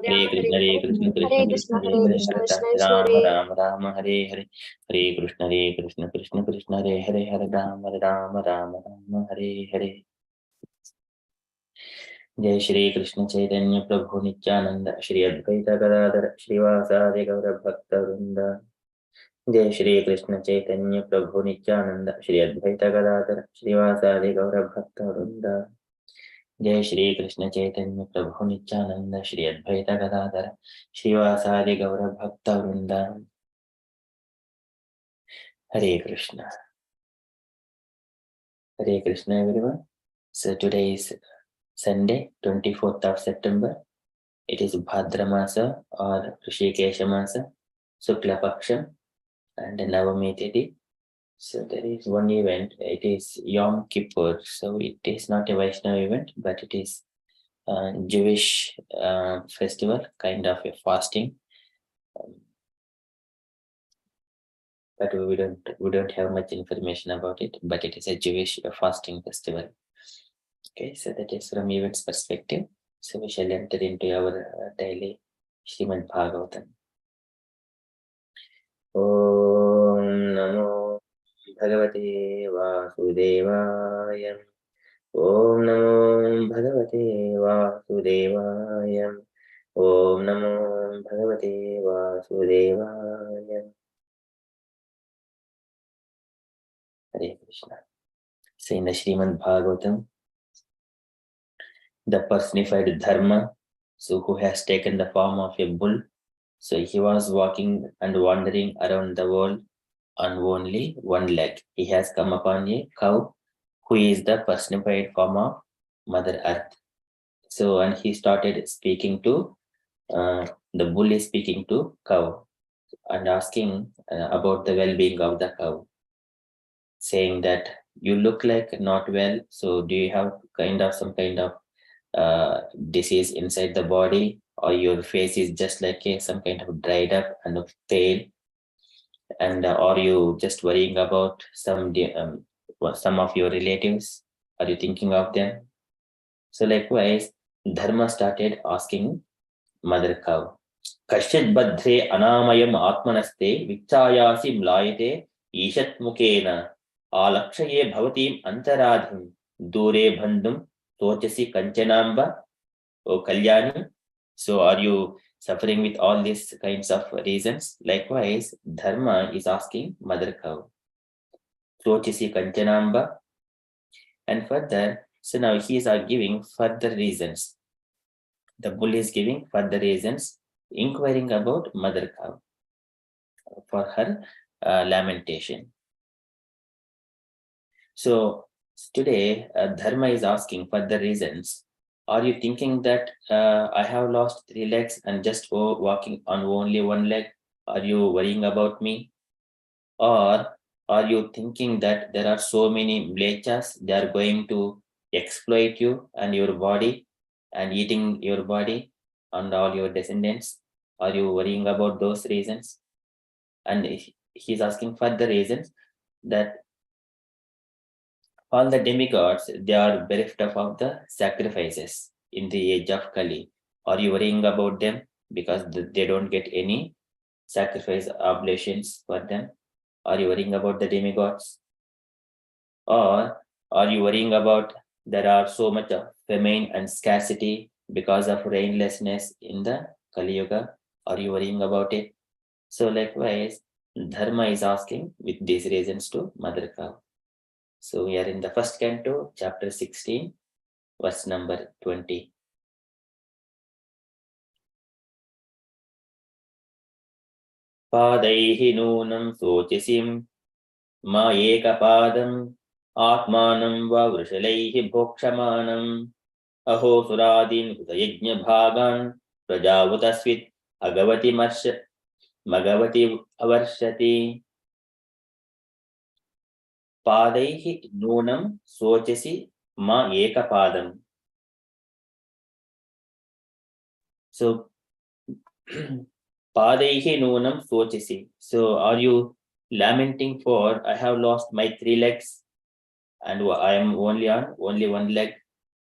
Hare Krishna, Hare Krishna, Krishna Krishna, Hare Hare, Hare Ram, Ram Ram, Hare Hare, Hare Krishna, Krishna Krishna, Hare Hare, Hare Ram, Ram Ram, Hare Hare. जय श्री कृष्ण चैतन्य प्रभु नित्यानंद श्री अद्वैत गदाधर श्रीवासादि गौर भक्त वृंद। जय श्री कृष्ण चैतन्य प्रभु नित्यानंद श्री अद्वैत गदाधर श्रीवासादि गौर भक्त वृंद। जय श्री कृष्ण चैतन्य प्रभु नित्यानंद श्री अद्वैत गदाधर श्रीवासादि गौर भक्त वृंद। Hare Krishna. Hare Krishna everyone. So today is Sunday, 24th of September. It is Bhadra Masa or Rishikesha Masa, Sukla Paksham and Navami Tithi. So there is one event, it is Yom Kippur. So it is not a Vaishnava event, but it is a Jewish festival, kind of a fasting. But we don't have much information about it, but it is a Jewish fasting festival. Okay, so that is from events perspective. So we shall enter into our daily Srimad Bhagavatam. Om Namo Bhagavate Vasudevaya. Om Namo Bhagavate Vasudevaya. Om Namo Bhagavate Vasudevaya. Hare Krishna. So in the Srimad Bhagavatam, the personified Dharma, so who has taken the form of a bull, so he was walking and wandering around the world on only one leg. He has come upon a cow, who is the personified form of Mother Earth. So, and he started speaking to, the bull is speaking to cow and asking about the well-being of the cow, saying that you look like not well, so do you have some kind of disease inside the body, or your face is just like some kind of dried up and pale, and are you just worrying about some of your relatives? Are you thinking of them? So likewise, Dharma started asking Mother Cow, Kashyat badhre anamayam atmanaste vichayasi mlayate ishat mukena alakshaye bhavatim antaradhim dure bandhum tochasi kanchanamba. O Kalyani, so are you suffering with all these kinds of reasons? Likewise, Dharma is asking Mother Cow, Tochisi Kanchanamba, and further, so now he is giving further reasons. The bull is giving further reasons, inquiring about Mother Cow for her lamentation. So today, Dharma is asking further reasons. Are you thinking that I have lost 3 legs and just walking on only one leg? Are you worrying about me? Or are you thinking that there are so many mlechas, they are going to exploit you and your body and eating your body and all your descendants? Are you worrying about those reasons? And he's asking further reasons that all the demigods, they are bereft of the sacrifices in the age of Kali. Are you worrying about them because they don't get any sacrifice oblations for them? Are you worrying about the demigods? Or are you worrying about there are so much of famine and scarcity because of rainlessness in the Kali Yuga? Are you worrying about it? So likewise, Dharma is asking with these reasons to Mother Cow. So we are in the first canto, chapter 16, verse number 20. Padaihi nunam sochisim ma ekapadam atmanam va vrishalaihi bhokshamanam aho suradin udayajna bhagan prajavutasvit agavati magavati avarshati. Padaihi nunam sochasi ma ekapadam. So Padaihi nunam sochasi. So are you lamenting for I have lost my 3 legs and I am only on only one leg?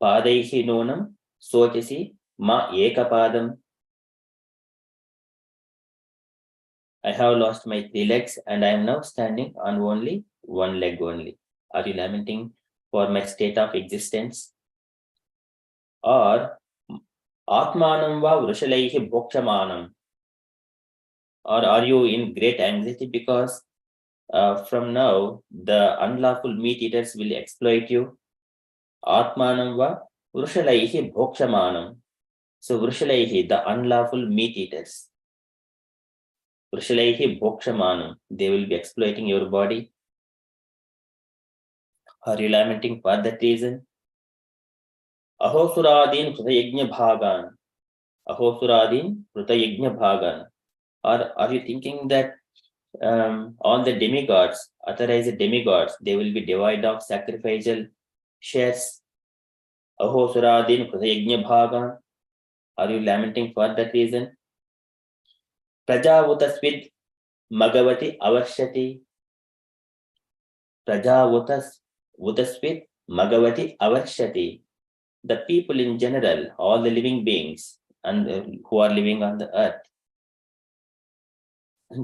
Padaihi nunam sochasi ma ekapadam. I have lost my 3 legs and I am now standing on only one leg only. Are you lamenting for my state of existence? Or Atmanam va vrushalaihi bhokshamanam? Or are you in great anxiety because from now the unlawful meat eaters will exploit you? Atmanam va vrushalaihi bhokshamanam. So vrushalaihi, the unlawful meat eaters. Vrushalaihi bhokshamanam. They will be exploiting your body. Are you lamenting for that reason? Ahosuradin krutayajna bhagan. Ahosuradin krutayajna bhagan. Or are you thinking that all the demigods, authorized demigods, they will be devoid of sacrificial shares? Ahosuradin krutayajna bhagan. Are you lamenting for that reason? Prajavutasvid magavati avarshati. Prajavutasvid magavati avarshati. The people in general, all the living beings and who are living on the earth,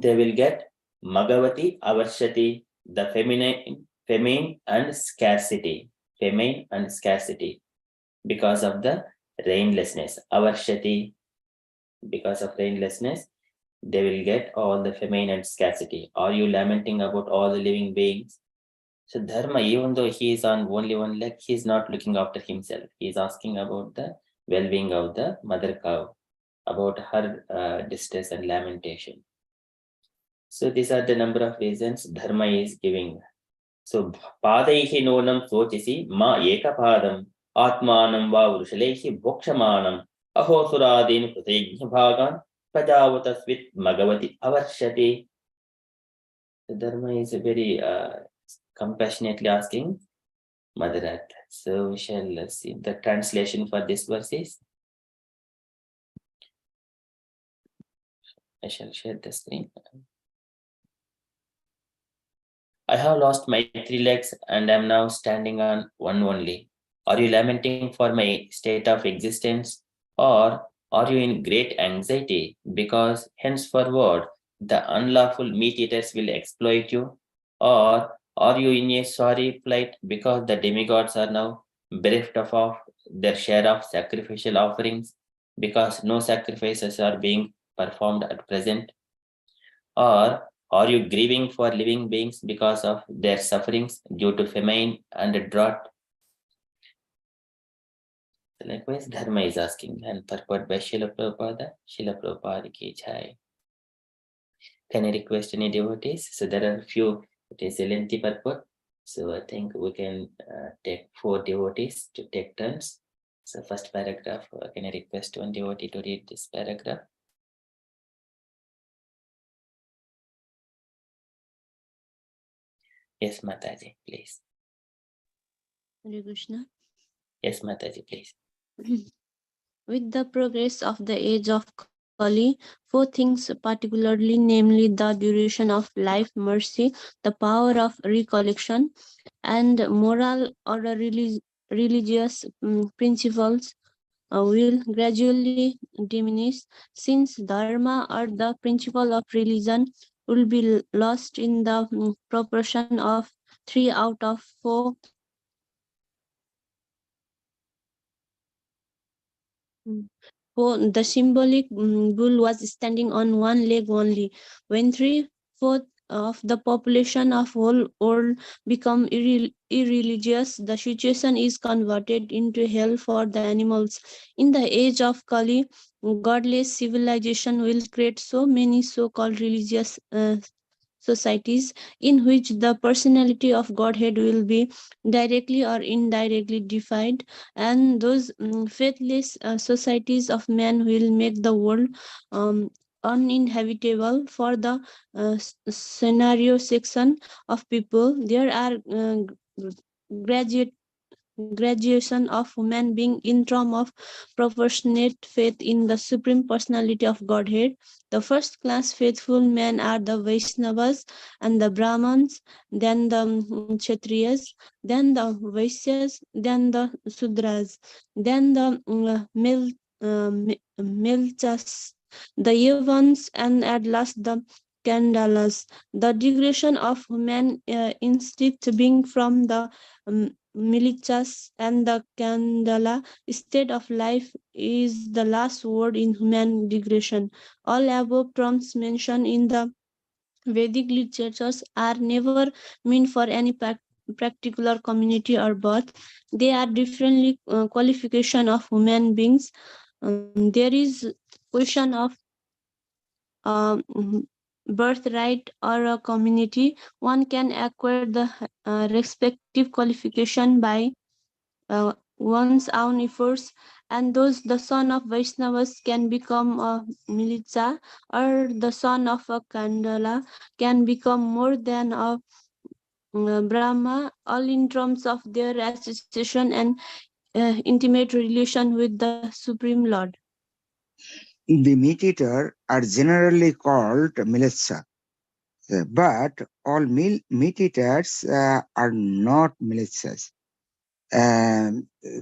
they will get magavati avarshati, the famine and scarcity, because of the rainlessness. Avarshati, because of rainlessness, they will get all the famine and scarcity. Are you lamenting about all the living beings? So Dharma, even though he is on only one leg, he is not looking after himself. He is asking about the well-being of the mother cow, about her distress and lamentation. So these are the number of reasons Dharma is giving. So padaihi nonam sochisi ma ekapadam atmanam va vrushalaihi bhokshamanam ahosuradin prutayajna bhagan prajavatasvit magavati avarshati. The Dharma is very compassionately asking Mother Earth. So we shall see the translation for this verse is. I shall share the screen. I have lost my 3 legs and am now standing on one only. Are you lamenting for my state of existence? Or are you in great anxiety because henceforward the unlawful meat eaters will exploit you? Or are you in a sorry plight because the demigods are now bereft of their share of sacrificial offerings because no sacrifices are being performed at present? Or are you grieving for living beings because of their sufferings due to famine and drought? Likewise, Dharma is asking, and purport by Srila Prabhupada ki jai. Can I request any devotees? So there are a few, it is a lengthy purport. So I think we can take 4 devotees to take turns. So first paragraph, can I request one devotee to read this paragraph? Yes, Mataji, please. Hare Krishna. Yes, Mataji, please. With the progress of the age of Kali, 4 things particularly, namely the duration of life, mercy, the power of recollection, and moral or religious principles will gradually diminish, since dharma or the principle of religion will be lost in the proportion of 3 out of 4. For the symbolic bull was standing on one leg only. When 3/4 of the population of whole world become irreligious, the situation is converted into hell for the animals. In the age of Kali, godless civilization will create so many so-called religious societies in which the personality of Godhead will be directly or indirectly defined, and those faithless societies of men will make the world uninhabitable for the scenario section of people. There are graduate graduation of human being in terms of proportionate faith in the supreme personality of Godhead. The first class faithful men are the Vaishnavas and the Brahmans, then the Kshatriyas, then the Vaishyas, then the Sudras, then the Milchas, the Yavans, and at last the Kandalas. The degradation of human instinct being from the militias and the Kandala state of life is the last word in human degradation. All above terms mentioned in the Vedic literatures are never meant for any particular community or birth. They are differently qualification of human beings. There is question of birthright or a community. One can acquire the respective qualification by one's own efforts, and thus the son of Vaishnavas can become a militia, or the son of a Kandala can become more than a Brahma, all in terms of their association and intimate relation with the Supreme Lord. The meat eater are generally called militsa, but all meat eaters are not militias.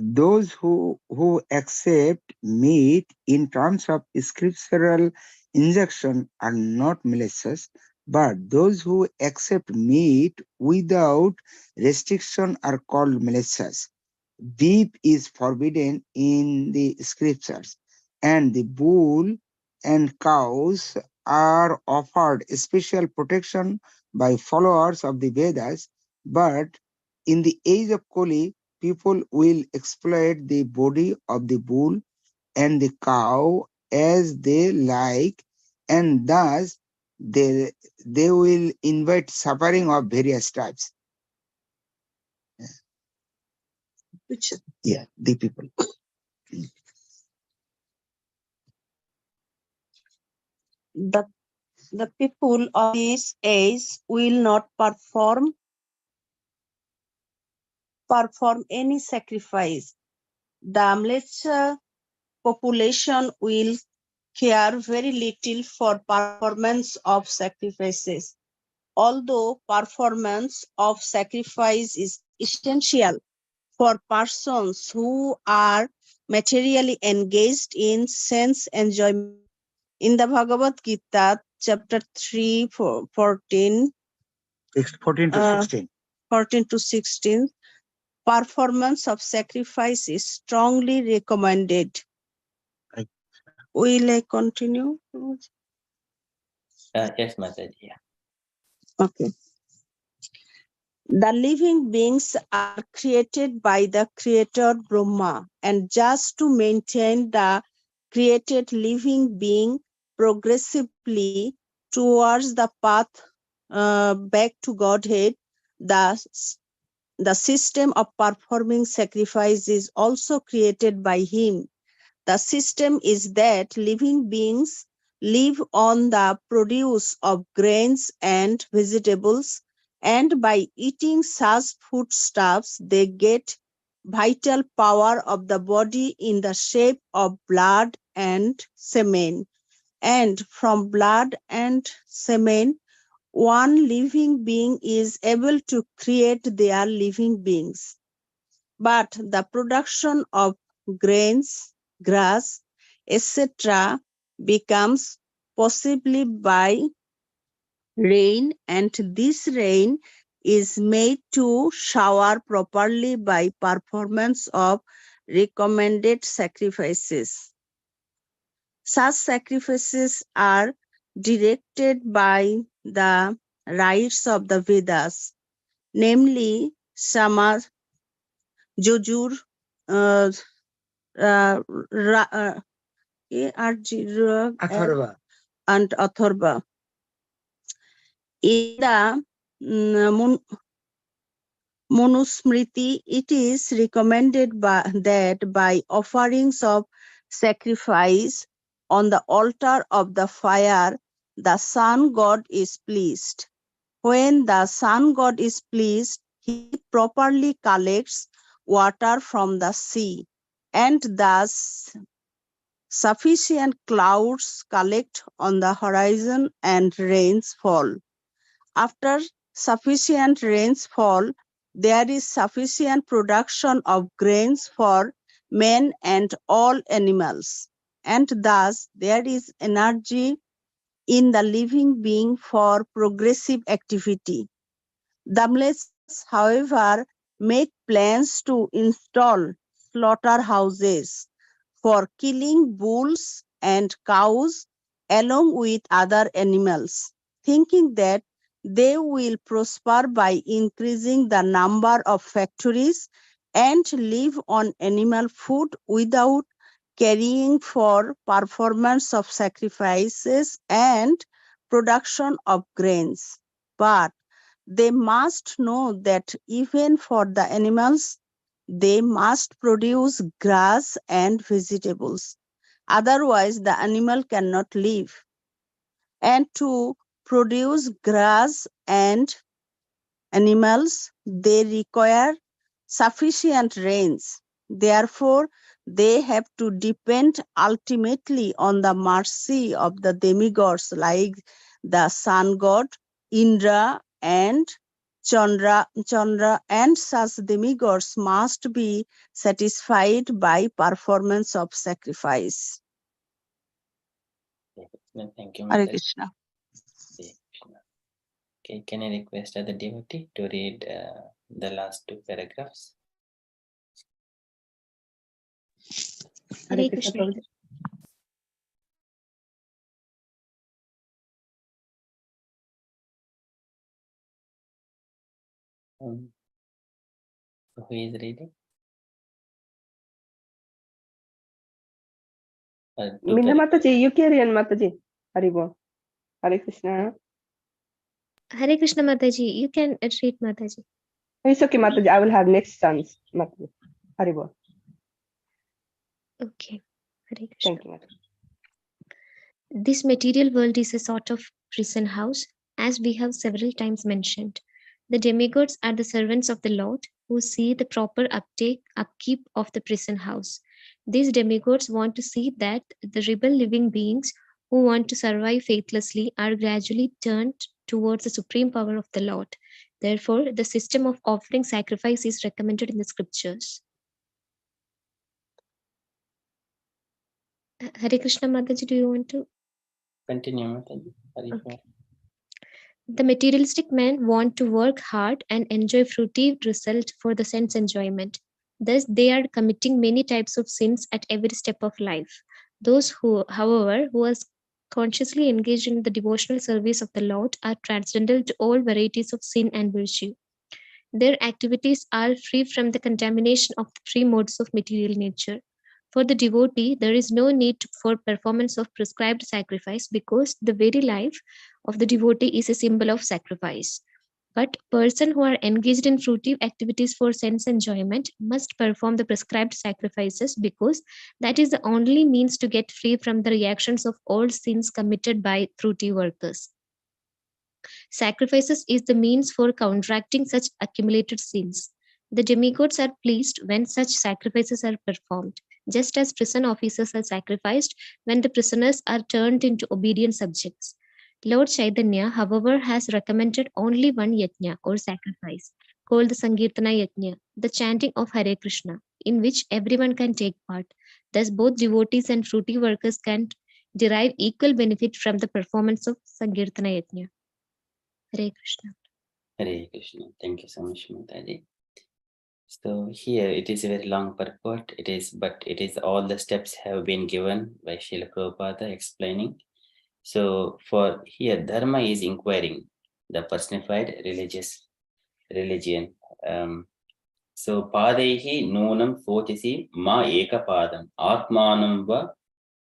Those who accept meat in terms of scriptural injunction are not militias, but those who accept meat without restriction are called militias. Beef is forbidden in the scriptures, and the bull and cows are offered special protection by followers of the Vedas. But in the age of Kali, people will exploit the body of the bull and the cow as they like, and thus they will invite suffering of various types. Which, yeah, the people. The, the people of this age will not perform any sacrifice. The Mleccha population will care very little for performance of sacrifices. Although performance of sacrifice is essential for persons who are materially engaged in sense enjoyment. In the Bhagavad Gita, chapter 3, 14, 14 to 16. 14 to 16, performance of sacrifice is strongly recommended. Right. Will I continue? Yes, Mataji. Yeah. Okay. The living beings are created by the creator Brahma, and just to maintain the created living being progressively towards the path back to Godhead, the system of performing sacrifice is also created by him. The system is that living beings live on the produce of grains and vegetables, and by eating such foodstuffs, they get vital power of the body in the shape of blood and semen. And from blood and semen, one living being is able to create their living beings. But the production of grains, grass, etc. becomes possibly by rain, and this rain is made to shower properly by performance of recommended sacrifices. Such sacrifices are directed by the rites of the Vedas, namely Sama, Jujur, Atharva. and Atharva. In the Manusmriti, it is recommended that by offerings of sacrifice on the altar of the fire, the sun god is pleased. When the sun god is pleased, he properly collects water from the sea, and thus sufficient clouds collect on the horizon and rains fall. After sufficient rains fall, there is sufficient production of grains for men and all animals, and thus there is energy in the living being for progressive activity. The mlests, however, make plans to install slaughterhouses for killing bulls and cows along with other animals, thinking that they will prosper by increasing the number of factories and live on animal food without caring for performance of sacrifices and production of grains. But they must know that even for the animals, they must produce grass and vegetables. Otherwise, the animal cannot live. And to produce grass and animals, they require sufficient rains. Therefore, they have to depend ultimately on the mercy of the demigods like the sun god, Indra, and Chandra, and such demigods must be satisfied by performance of sacrifice. Thank you, Hare Mataji. Krishna. Hare Krishna. Okay, can I request other devotee to read the last two paragraphs? Hare Krishna. Prabhuji. So who is reading? Two Meena paragraphs. Mataji, you carry on Mataji. Haribol. Hare Krishna. Hare Krishna Mataji, you can read Mataji. It's okay, Mataji. I will have next chance, Mataji. Haribol. Okay. Hare Krishna. Thank you, Mataji. This material world is a sort of prison house, as we have several times mentioned. The demigods are the servants of the Lord who see the proper upkeep of the prison house. These demigods want to see that the rebel living beings who want to survive faithlessly are gradually turned towards the supreme power of the Lord. Therefore, the system of offering sacrifice is recommended in the scriptures. Hare Krishna Mataji, do you want to? Continue, Mataji. Hare Okay. Krishna. The materialistic men want to work hard and enjoy fruity result for the sense enjoyment. Thus, they are committing many types of sins at every step of life. Those who, however, who are consciously engaged in the devotional service of the Lord are transcendental to all varieties of sin and virtue. Their activities are free from the contamination of the three modes of material nature. For the devotee, there is no need for performance of prescribed sacrifice because the very life of the devotee is a symbol of sacrifice. But persons who are engaged in fruitive activities for sense enjoyment must perform the prescribed sacrifices because that is the only means to get free from the reactions of all sins committed by fruitive workers. Sacrifices is the means for counteracting such accumulated sins. The demigods are pleased when such sacrifices are performed, just as prison officers are sacrificed when the prisoners are turned into obedient subjects. Lord Chaitanya, however, has recommended only one yajna or sacrifice, called the Sankirtana Yajna, the chanting of Hare Krishna, in which everyone can take part. Thus, both devotees and fruity workers can derive equal benefit from the performance of Sankirtana Yajna. Hare Krishna. Hare Krishna. Thank you so much, Mataji. So here it is a very long purport. It is all the steps have been given by Srila Prabhupada explaining. So for here, dharma is inquiring the personified religion. So padaihi nunam sochisi ma eka padam atmanam va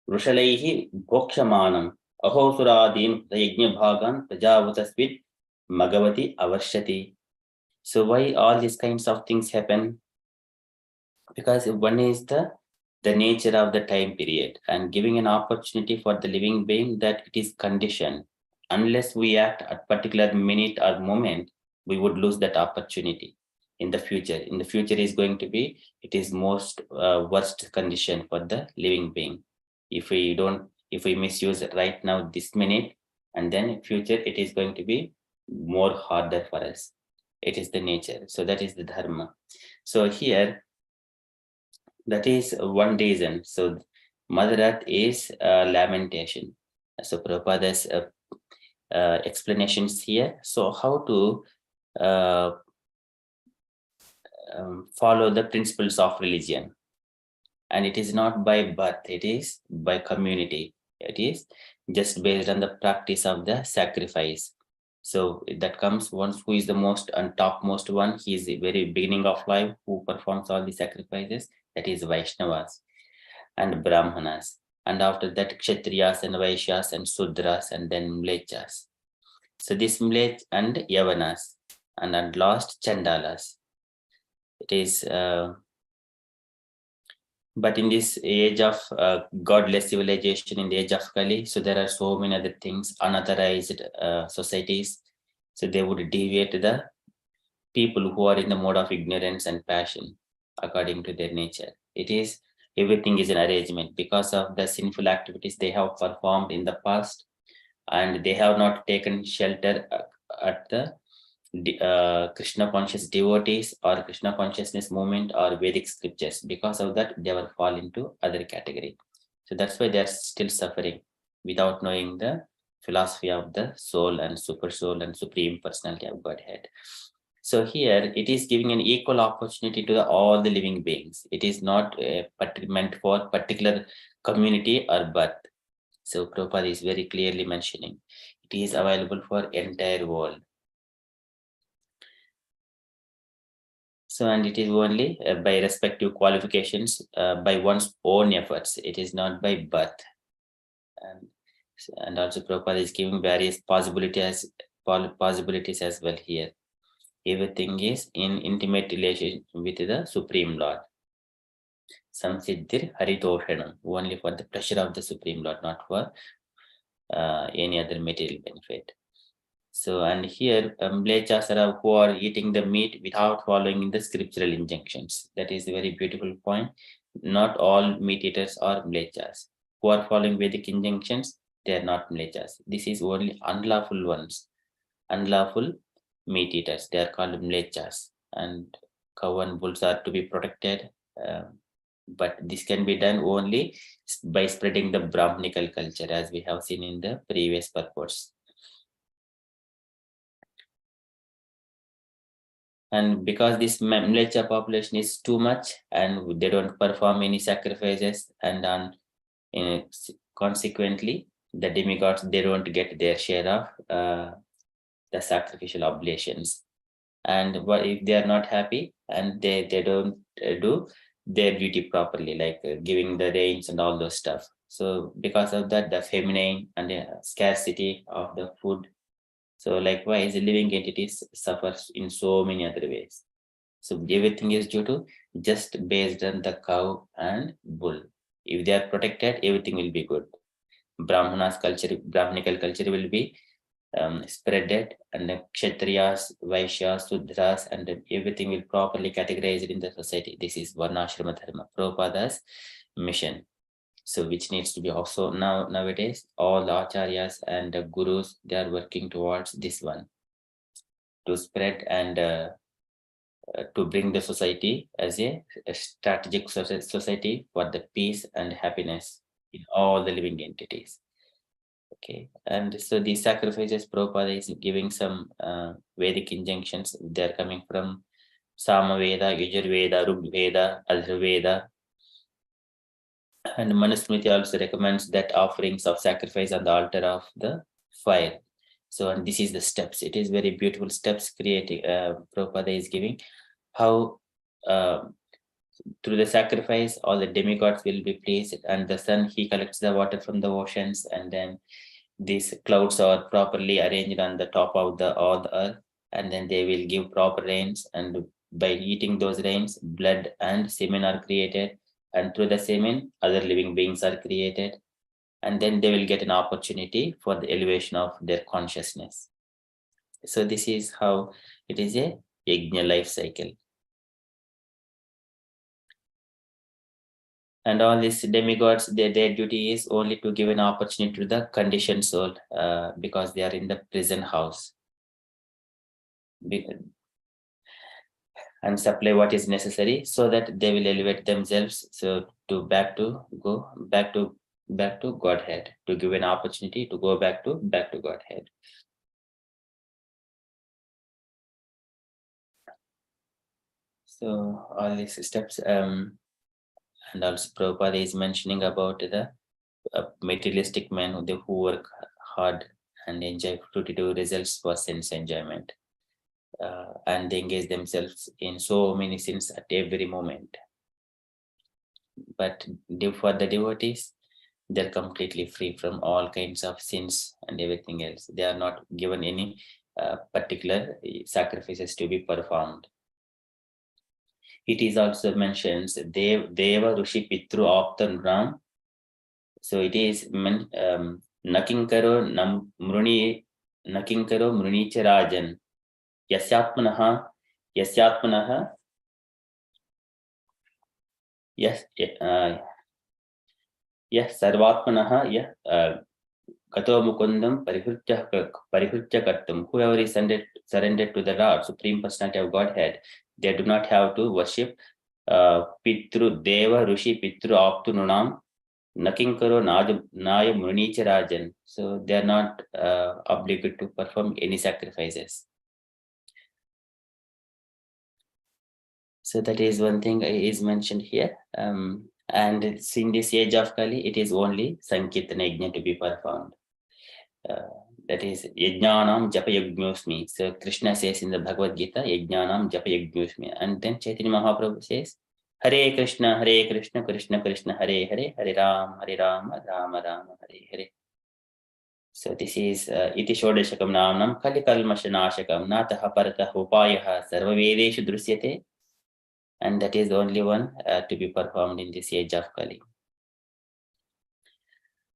rushalaihi bhokshamanam ahosuradin yajna bhagan prajavatasvit magavati avarshati. So why all these kinds of things happen? Because one is the nature of the time period and giving an opportunity for the living being that it is conditioned. Unless we act at particular minute or moment, we would lose that opportunity in the future. In the future is going to be, it is most worst condition for the living being. If we misuse it right now, this minute, and then in future, it is going to be more harder for us. It is the nature. So that is the dharma. So here, that is one reason. So Mother Earth is lamentation. So Prabhupada's explanations here. So how to follow the principles of religion. And it is not by birth, it is by community. It is just based on the practice of the sacrifice. So that comes once who is the most and topmost one. He is the very beginning of life who performs all the sacrifices. That is Vaishnavas and Brahmanas. And after that, Kshatriyas and Vaishyas and Sudras and then Mlechas. So this Mlech and Yavanas and at last Chandalas. It is but in this age of godless civilization, in the age of Kali, so there are so many other things, unauthorized societies. So they would deviate the people who are in the mode of ignorance and passion according to their nature. It is everything is an arrangement because of the sinful activities they have performed in the past, and they have not taken shelter at the Krishna conscious devotees or Krishna consciousness movement or Vedic scriptures. Because of that, they will fall into other category. So that's why they are still suffering without knowing the philosophy of the soul and super soul and supreme personality of Godhead. So here it is giving an equal opportunity to all the living beings. It is not meant for particular community or birth. So Prabhupada is very clearly mentioning it is available for entire world. So, and it is only by respective qualifications, by one's own efforts. It is not by birth. And also Prabhupada is giving various possibilities as well here. Everything is in intimate relation with the Supreme Lord. Samsiddhir Haritoshanam, only for the pleasure of the Supreme Lord, not for any other material benefit. So, and here Mlechasara who are eating the meat without following the scriptural injunctions. That is a very beautiful point. Not all meat eaters are Mlechas. Who are following Vedic injunctions, they are not Mlechas. This is only unlawful ones. Unlawful meat eaters, they are called Mlechas. And cow and bulls are to be protected. But this can be done only by spreading the Brahminical culture, as we have seen in the previous purports. And because this Mlecha population is too much and they don't perform any sacrifices, and consequently the demigods, they don't get their share of the sacrificial oblations. And what if they are not happy and they don't do their duty properly, like giving the rains and all those stuff. So because of that, the feminine and the scarcity of the food, so likewise, living entities suffers in so many other ways. So everything is due to just based on the cow and bull. If they are protected, everything will be good. Brahmana's culture, Brahminical culture will be spreaded, and the Kshatriyas, Vaishyas, Sudras, and everything will properly categorized in the society. This is Varnashrama Dharma, Prabhupada's mission. So which needs to be also nowadays, all the acharyas and the gurus, they are working towards this one, to spread and to bring the society as a strategic society for the peace and happiness in all the living entities. Okay, and so these sacrifices, Prabhupada is giving some Vedic injunctions. They are coming from Samaveda, Yajurveda, Rigveda, Atharvaveda. And Manusmriti also recommends that offerings of sacrifice on the altar of the fire. So, and this is the steps. It is very beautiful steps creating. Prabhupada is giving how through the sacrifice all the demigods will be pleased, and the sun, he collects the water from the oceans, and then these clouds are properly arranged on the top of all the earth, and then they will give proper rains, and by eating those rains, blood and semen are created, and through the semen other living beings are created, and then they will get an opportunity for the elevation of their consciousness. So this is how it is a yajna life cycle. And all these demigods, their duty is only to give an opportunity to the conditioned soul, because they are in the prison house, and supply what is necessary so that they will elevate themselves, so to go back to back to Godhead, to give an opportunity to go back to Godhead. So all these steps, and also Prabhupada is mentioning about the materialistic men who work hard and enjoy fruitive results for sense enjoyment, and they engage themselves in so many sins at every moment. But for the devotees, they're completely free from all kinds of sins and everything else. They are not given any particular sacrifices to be performed. It is also mentions Deva Rushi Pitru Aptan Ram. So it is Nakinkaro Mruni Charajan Yasyatmanaha Yes Sarvatmanaha Kato Mukundam Parihritya Kartum. Whoever is surrendered to the Lord, Supreme Personality of Godhead, they do not have to worship Pitru Deva Rushi Pitru Aptu Nunam Nakinkaro Naya Municha Rajan. So they are not obligated to perform any sacrifices. So that is one thing is mentioned here. And in this age of Kali, it is only Sankirtana Yajna to be performed. That is Yajnanam Japa Yajñosmi. So Krishna says in the Bhagavad Gita, Yajnanam Japa Yajñosmi. And then Chaitanya Mahaprabhu says, Hare Krishna, Krishna Krishna, Hare Hare, Hare Rama, Rama Rama, Hare Hare. So this is Iti Shodeshakam Namnam Kali Kalmashanashakam Nataha Parataha Upayaha Sarva Vedeshu Drusyate. And that is the only one to be performed in this age of Kali.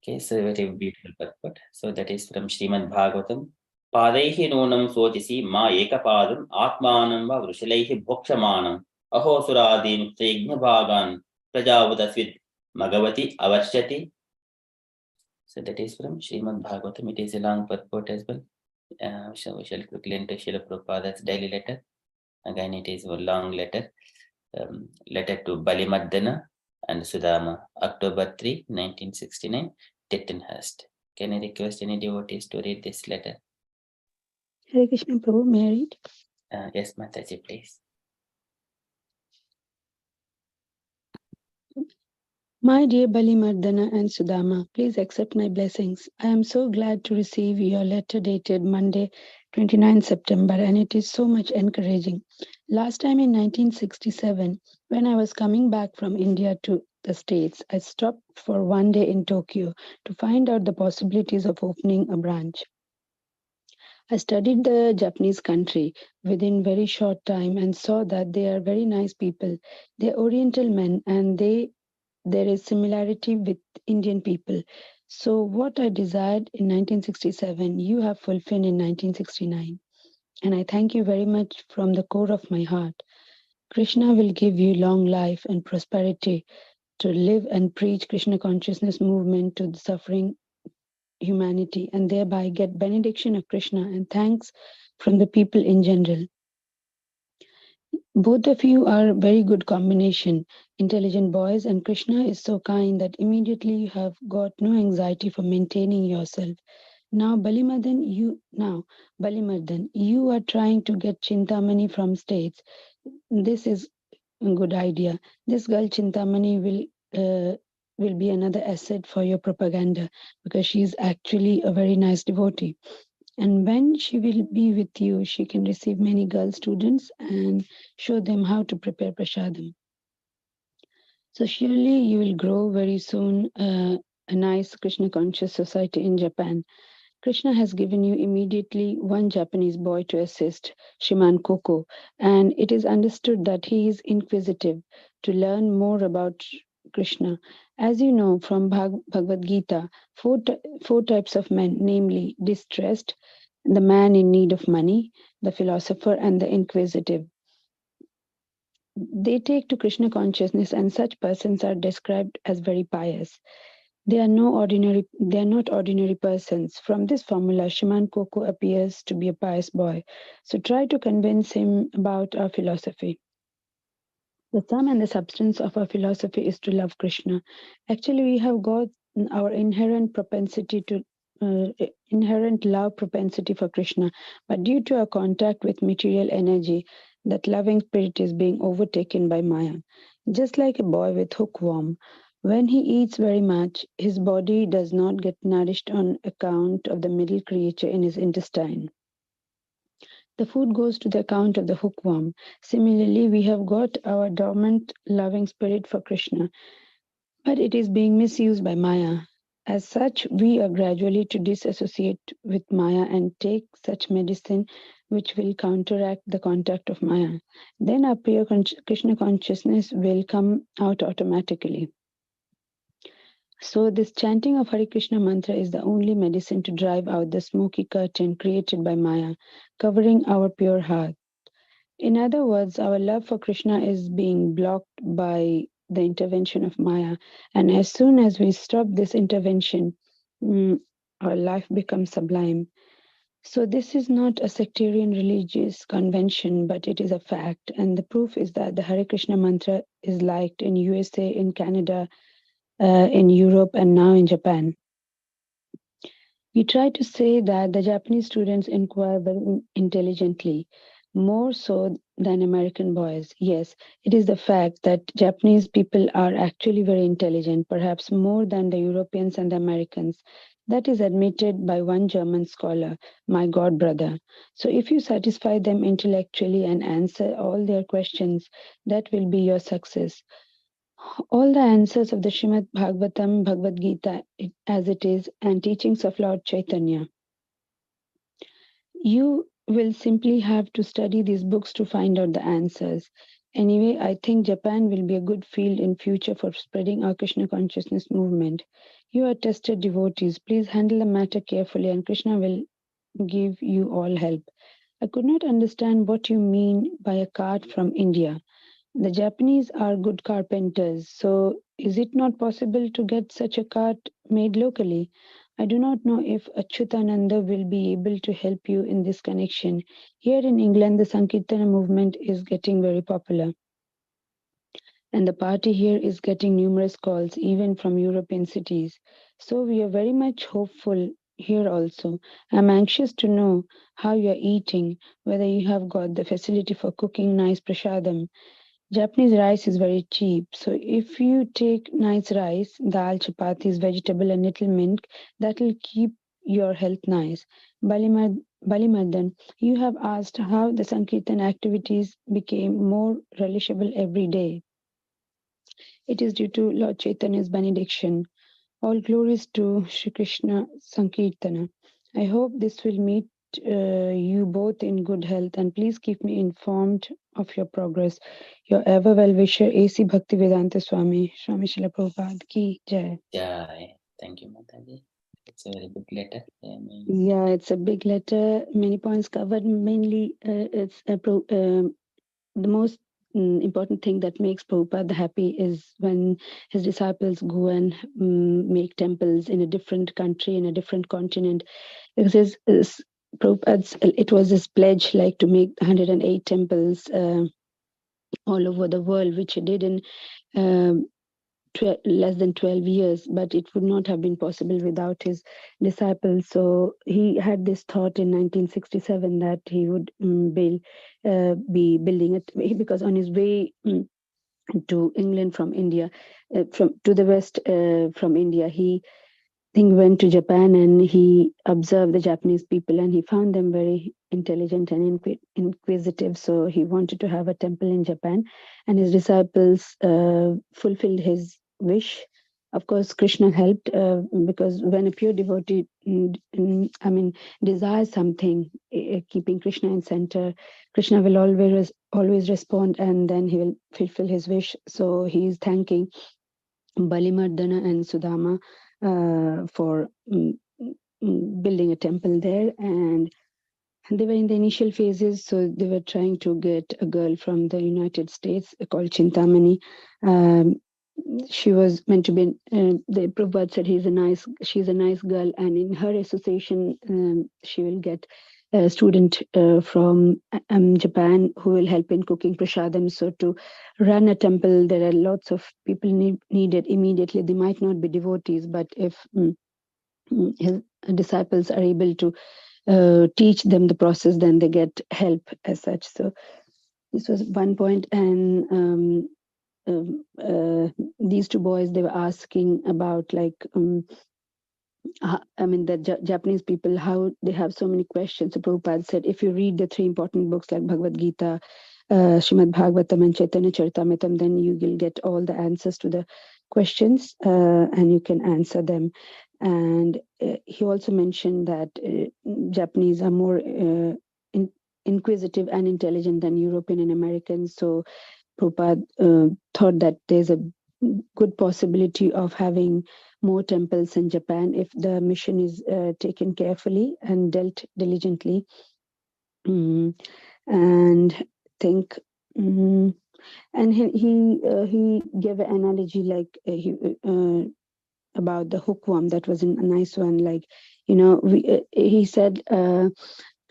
Okay, so very beautiful purport. So that is from Srimad Bhagavatam. Padaihi nonam sotisi ma ekapadam atmanam va vrushalaihi bhokshamanam aho suradin sejna bhagan prajavadasvid magavati avarshati. So that is from Srimad Bhagavatam. It is a long purport as well. So we shall quickly enter Srila Prabhupada's daily letter. Again, it is a long letter. Letter to Balimadana and Sudama, October 3, 1969, Tittenhurst. Can I request any devotees to read this letter? Hare Krishna Prabhu, may I read? Yes, Mataji, please. My dear Balimardana and Sudama, please accept my blessings. I am so glad to receive your letter dated Monday, 29 September, and it is so much encouraging. Last time in 1967, when I was coming back from India to the States, I stopped for one day in Tokyo to find out the possibilities of opening a branch. I studied the Japanese country within very short time and saw that they are very nice people. They are Oriental men and there is similarity with Indian people. So what I desired in 1967, you have fulfilled in 1969. And I thank you very much from the core of my heart. Krishna will give you long life and prosperity to live and preach Krishna consciousness movement to the suffering humanity and thereby get benediction of Krishna and thanks from the people in general. Both of you are a very good combination, intelligent boys, and Krishna is so kind that immediately you have got no anxiety for maintaining yourself. Now, Balimardan, you are trying to get Chintamani from States. This is a good idea. This girl Chintamani will be another asset for your propaganda because she is actually a very nice devotee. And when she will be with you, she can receive many girl students and show them how to prepare prasadam. So surely you will grow very soon a nice Krishna conscious society in Japan. Krishna has given you immediately one Japanese boy to assist, Shriman Koko, and it is understood that he is inquisitive to learn more about Krishna. As you know from Bhagavad Gita, four types of men, namely distressed, the man in need of money, the philosopher, and the inquisitive. They take to Krishna consciousness, and such persons are described as very pious. They are not ordinary persons. From this formula, Shriman Koko appears to be a pious boy. So try to convince him about our philosophy. The sum and the substance of our philosophy is to love Krishna. Actually, we have got our inherent propensity to inherent love propensity for Krishna, but due to our contact with material energy, that loving spirit is being overtaken by Maya. Just like a boy with hookworm, when he eats very much, his body does not get nourished on account of the middle creature in his intestine. The food goes to the account of the hookworm. Similarly, we have got our dormant loving spirit for Krishna, but it is being misused by Maya. As such, we are gradually to disassociate with Maya and take such medicine which will counteract the contact of Maya. Then our pure Krishna consciousness will come out automatically. So this chanting of Hare Krishna mantra is the only medicine to drive out the smoky curtain created by Maya, covering our pure heart. In other words, our love for Krishna is being blocked by the intervention of Maya. And as soon as we stop this intervention, our life becomes sublime. So this is not a sectarian religious convention, but it is a fact. And the proof is that the Hare Krishna mantra is liked in USA, in Canada, in Europe, and now in Japan. We try to say that the Japanese students inquire very intelligently, more so than American boys. Yes, it is the fact that Japanese people are actually very intelligent, perhaps more than the Europeans and the Americans. That is admitted by one German scholar, my god brother. So if you satisfy them intellectually and answer all their questions, that will be your success. All the answers of the Srimad Bhagavatam, Bhagavad Gita as it is, and teachings of Lord Chaitanya. You will simply have to study these books to find out the answers. Anyway, I think Japan will be a good field in future for spreading our Krishna consciousness movement. You are tested devotees. Please handle the matter carefully and Krishna will give you all help. I could not understand what you mean by a cart from India. The Japanese are good carpenters, so is it not possible to get such a cart made locally? I do not know if Achyutananda will be able to help you in this connection. Here in England, the Sankirtana movement is getting very popular. And the party here is getting numerous calls, even from European cities. So we are very much hopeful here also. I'm anxious to know how you are eating, whether you have got the facility for cooking nice prasadam. Japanese rice is very cheap. So if you take nice rice, dal, chapatis, vegetable and little milk, that will keep your health nice. Balimadan, you have asked how the Sankirtan activities became more relishable every day. It is due to Lord Chaitanya's benediction. All glories to Shri Krishna Sankirtana. I hope this will meet you both in good health and please keep me informed of your progress. Your ever well-wisher A.C. Bhaktivedanta Swami, Swami Srila Prabhupada Ki Jai. Jai. Thank you, Mataji. It's a very good letter. Yeah, it's a big letter. Many points covered. Mainly, it's the most important thing that makes Prabhupada happy is when his disciples go and make temples in a different country, in a different continent. Because Prabhupada's, it was his pledge like to make 108 temples all over the world, which he did in less than 12 years, but it would not have been possible without his disciples. So he had this thought in 1967 that he would be building it, because on his way to England from India, from to the west from India, he went to Japan and he observed the Japanese people and he found them very intelligent and inquisitive. So he wanted to have a temple in Japan, and his disciples fulfilled his wish. Of course, Krishna helped because when a pure devotee, desires something, keeping Krishna in center, Krishna will always respond, and then he will fulfill his wish. So he is thanking Balimardana and Sudama for building a temple there, and they were in the initial phases, so they were trying to get a girl from the United States called Chintamani. She was meant to be, the Prabhupada said she's a nice girl, and in her association she will get a student from Japan who will help in cooking prasadam. So to run a temple, there are lots of people needed immediately. They might not be devotees, but if his disciples are able to teach them the process, then they get help as such. So this was one point. And these two boys, they were asking about like I mean, the Japanese people, how they have so many questions. So Prabhupada said, if you read the three important books like Bhagavad Gita, Srimad Bhagavatam, and Chaitanya Charitamrita, then you will get all the answers to the questions and you can answer them. And he also mentioned that Japanese are more inquisitive and intelligent than European and Americans. So Prabhupada thought that there's a good possibility of having more temples in Japan if the mission is taken carefully and dealt diligently. And think, and he gave an analogy like about the hookworm. That was a nice one. Like, he said.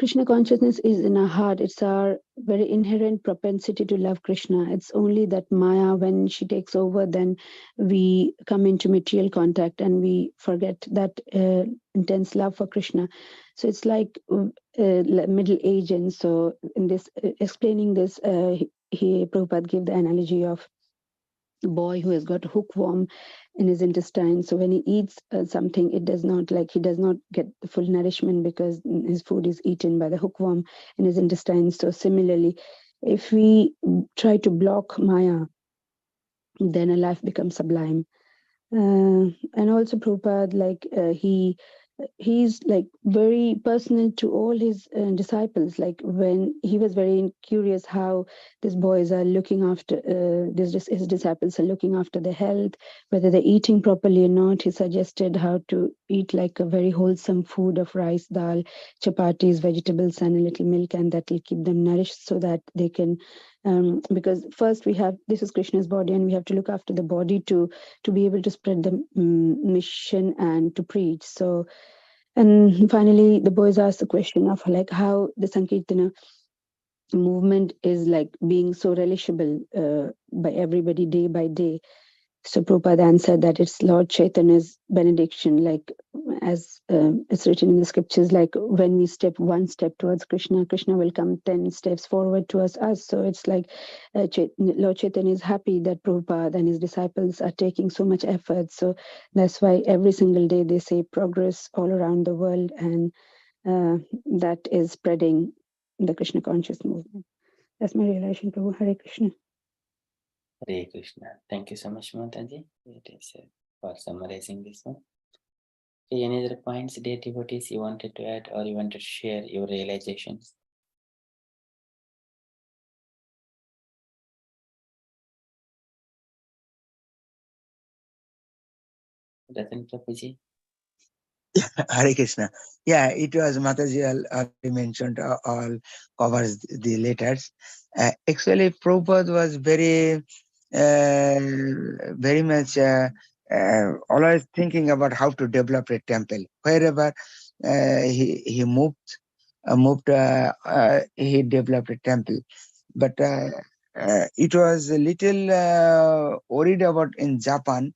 Krishna consciousness is in our heart. It's our very inherent propensity to love Krishna. It's only that Maya, when she takes over, then we come into material contact and we forget that intense love for Krishna. So it's like middle age. And so in this, explaining this, Prabhupada gave the analogy of a boy who has got a hookworm in his intestine. So when he eats something, he does not get the full nourishment because his food is eaten by the hookworm in his intestine. So similarly, if we try to block Maya, then a life becomes sublime. And also Prabhupada, like he's like very personal to all his disciples. Like when he was very curious how these boys are looking after his disciples are looking after their health, whether they're eating properly or not. He suggested how to eat like a very wholesome food of rice, dal, chapatis, vegetables, and a little milk, and that will keep them nourished so that they can because first this is Krishna's body, and we have to look after the body to be able to spread the mission and to preach. So, and finally, the boys asked the question of like how the Sankirtana movement is like being so relishable by everybody day by day. So Prabhupada answered that it's Lord Chaitanya's benediction, like as it's written in the scriptures, like when we step one step towards Krishna, Krishna will come 10 steps forward towards us. So it's like Lord Chaitanya is happy that Prabhupada and his disciples are taking so much effort. So that's why every single day they say progress all around the world, and that is spreading the Krishna conscious movement. That's my realization, Prabhu. Hare Krishna. Hare Krishna. Thank you so much, Mataji. It is for summarizing this one. Okay, any other points, dear devotees, you wanted to add or you wanted to share your realizations? Ratan Prabhuji? Hare Krishna. Yeah, it was Mataji already mentioned, all covers the letters. Actually, Prabhupada was very much always thinking about how to develop a temple. Wherever he moved, he developed a temple. But it was a little worried about in Japan.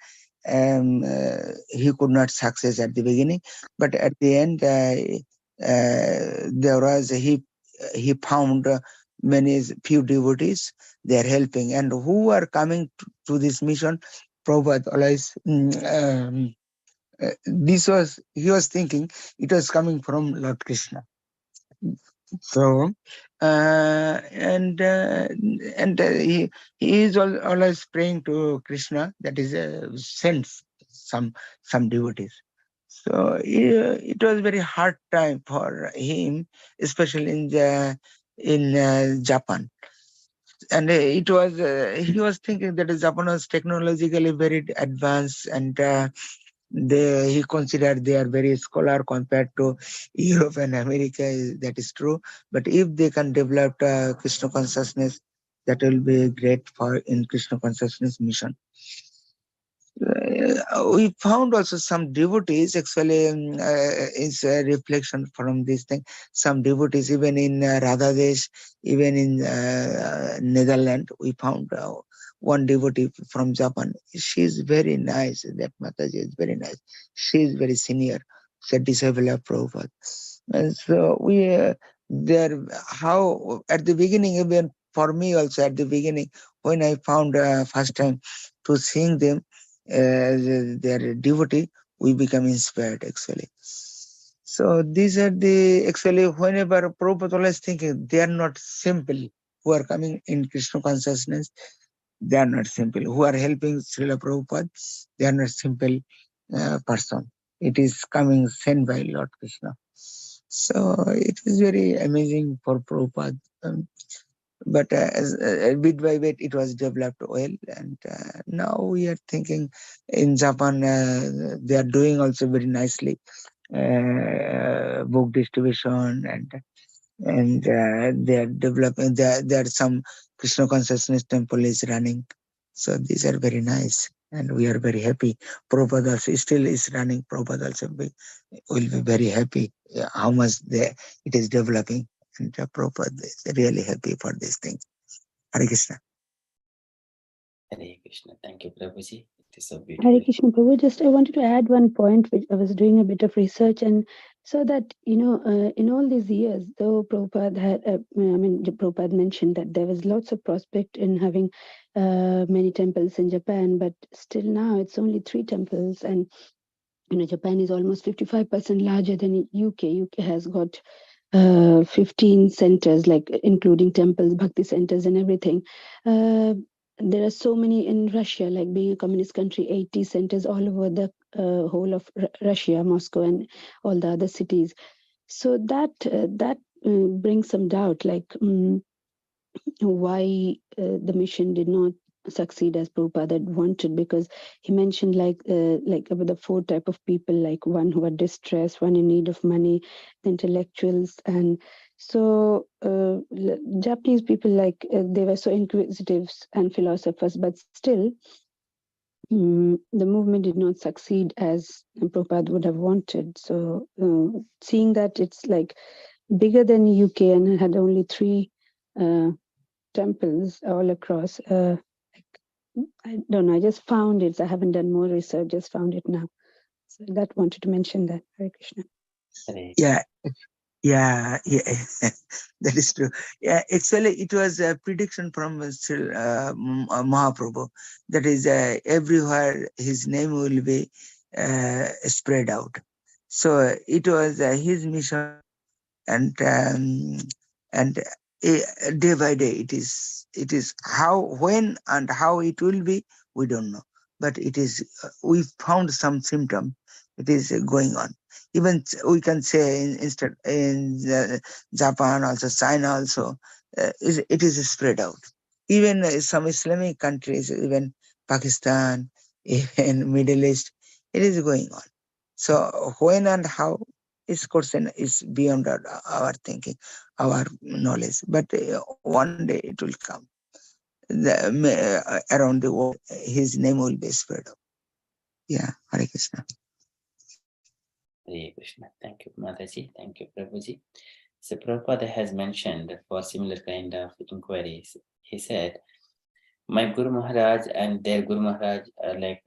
He could not success at the beginning, but at the end there was he found few devotees. They are helping, and who are coming to this mission. Prabhupada always he was thinking it was coming from Lord Krishna. So he is always praying to Krishna, that is sends some devotees. So it was very hard time for him, especially in Japan. And it was he was thinking that Japan was technologically very advanced, and he considered they are very scholar compared to Europe and America. That is true. But if they can develop Krishna consciousness, that will be great for in Krishna consciousness mission. We found also some devotees, actually, is a reflection from this thing. Some devotees, even in Radhadesh, even in Netherlands, we found one devotee from Japan. She's very nice. That Mataji is very nice. She is very senior. She's a disciple of Prabhupada. And so we, there, how, at the beginning, even for me also, at the beginning, when I found first time to seeing them, their devotee, we become inspired actually. So these are the, actually, whenever Prabhupada always thinking, they are not simple who are coming in Krishna consciousness, they are not simple. Who are helping Srila Prabhupada, they are not simple person. It is coming sent by Lord Krishna. So it is very amazing for Prabhupada. But bit by bit it was developed well, and now we are thinking in Japan they are doing also very nicely book distribution, and they are developing, there are some Krishna consciousness temple is running, so these are very nice and we are very happy. Prabhupada also still is running. Prabhupada also will be very happy how much it is developing, and Prabhupada is really happy for this thing. Hare Krishna. Hare Krishna. Thank you, Prabhuji. It is so beautiful. Hare Krishna Prabhu, just I wanted to add one point which I was doing a bit of research, and so that in all these years, though Prabhupada had, Prabhupada mentioned that there was lots of prospect in having many temples in Japan, but still now it's only 3 temples, and Japan is almost 55% larger than UK. UK has got 15 centers, like including temples, bhakti centers, and everything. There are so many in Russia, like being a communist country, 80 centers all over the whole of Russia, Moscow, and all the other cities. So that brings some doubt, like why the mission did not succeed as Prabhupada had wanted, because he mentioned like about the 4 type of people, like one who are distressed, one in need of money, the intellectuals, and so Japanese people, like they were so inquisitive and philosophers, but still the movement did not succeed as Prabhupada would have wanted. So seeing that it's like bigger than UK and had only 3 temples all across. I don't know. I just found it. I haven't done more research. Just found it now. So that wanted to mention that. Hare Krishna. Yeah, that is true. Yeah, actually, it was a prediction from Mahaprabhu. That is, everywhere his name will be spread out. So it was his mission, and day by day it is how, when and how it will be, we don't know, but it is we found some symptom, it is going on. Even we can say instead in Japan, also China also, it is spread out. Even some Islamic countries, even Pakistan, even Middle East, it is going on. So when and how, this question is beyond our thinking, our knowledge. But one day it will come. Around the world, his name will be spread out. Yeah, Hare Krishna. Hare Krishna. Thank you, Mataji. Thank you, Prabhuji. So Prabhupada has mentioned for similar kind of inquiries. He said, my Guru Maharaj and their Guru Maharaj are like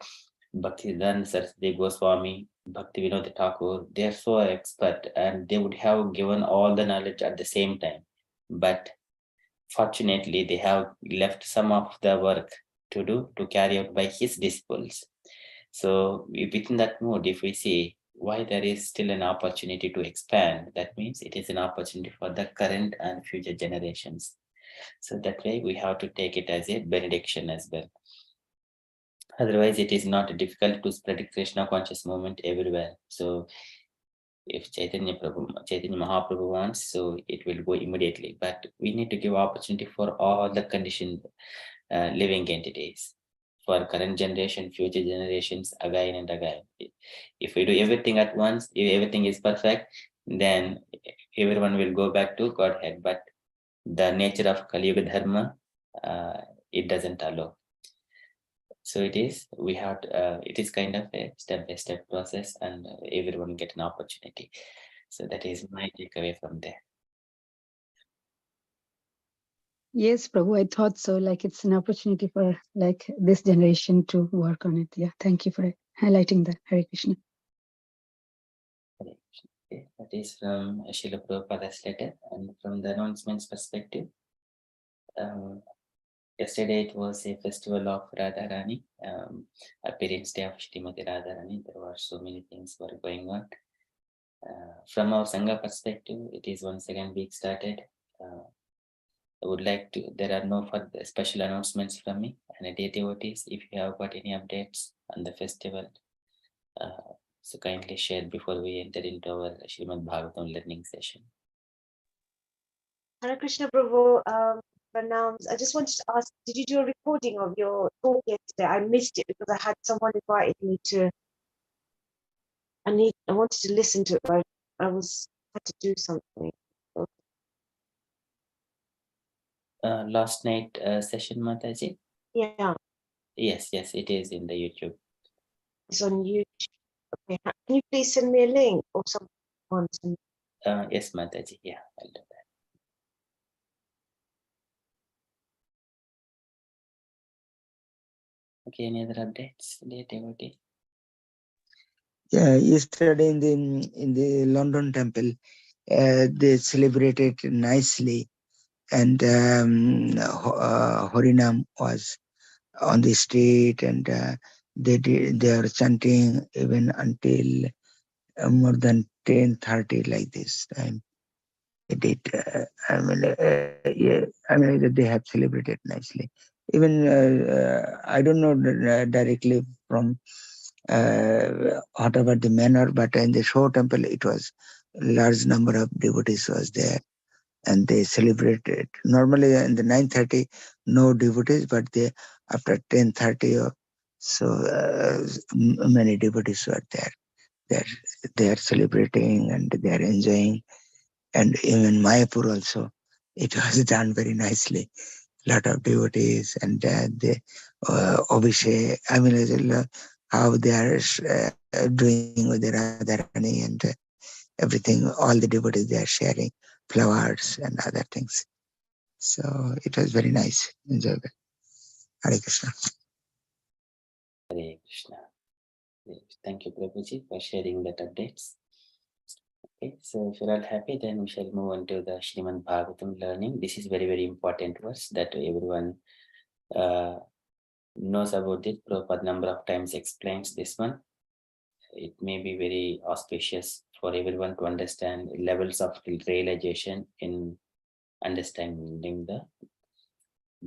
Bhaktivedanta Saraswati Goswami, Bhakti Vinod Thakur. They are so expert and they would have given all the knowledge at the same time. But fortunately, they have left some of the work to do to carry out by his disciples. So within that mode, if we see why there is still an opportunity to expand, that means it is an opportunity for the current and future generations. So that way we have to take it as a benediction as well. Otherwise, it is not difficult to spread Krishna conscious movement everywhere. So if Chaitanya Mahaprabhu wants, so it will go immediately. But we need to give opportunity for all the conditioned living entities, for current generation, future generations, again and again. If we do everything at once, if everything is perfect, then everyone will go back to Godhead. But the nature of Kali Yuga Dharma, it doesn't allow. So it is, it is kind of a step-by-step process, and everyone get an opportunity. So that is my takeaway from there. Yes, Prabhu, I thought so. Like it's an opportunity for like this generation to work on it. Yeah, thank you for highlighting that. Hare Krishna. Okay, that is from Srila Prabhupada's letter. And from the announcements perspective, yesterday it was a festival of Radharani, appearance day of Srimati Radharani. There were so many things were going on. From our Sangha perspective, it is once again week started. I would like to, there are no further special announcements from me. And dear devotees, if you have got any updates on the festival, so kindly share before we enter into our Srimad Bhagavatam learning session. Hare Krishna Prabhu, pranams. I just wanted to ask, did you do a recording of your talk yesterday? I missed it because I had someone invited me to, I wanted to listen to it, but I had to do something. Last night session, Mataji? Yeah, Yes, it is in the YouTube. it's on YouTube. Okay. Can you please send me a link or something? Yes, Mataji, yeah, I'll do that. Okay, any other updates, dear devotee? Yeah, yesterday in the London temple, they celebrated nicely, and Harinam was on the street, and they are chanting even until more than 10:30 like this time. They did. They have celebrated nicely. Even I don't know directly from whatever the manner, but in the show temple, it was large number of devotees was there, and they celebrated. Normally in the 9:30, no devotees, but they after 10:30 or so, many devotees were there. They are celebrating and they are enjoying. And even Mayapur also, it was done very nicely. Lot of devotees, and the Abhishek, how they are doing with the Radharani, and everything, all the devotees, they are sharing flowers and other things. So it was very nice, enjoyable. Hare Krishna. Hare Krishna. Thank you, Prabhuji, for sharing that updates. Okay, so if you're all happy, then we shall move on to the Srimad Bhagavatam learning. This is very, very important verse that everyone knows about it. Prabhupada number of times explains this one. It may be very auspicious for everyone to understand levels of realization in understanding the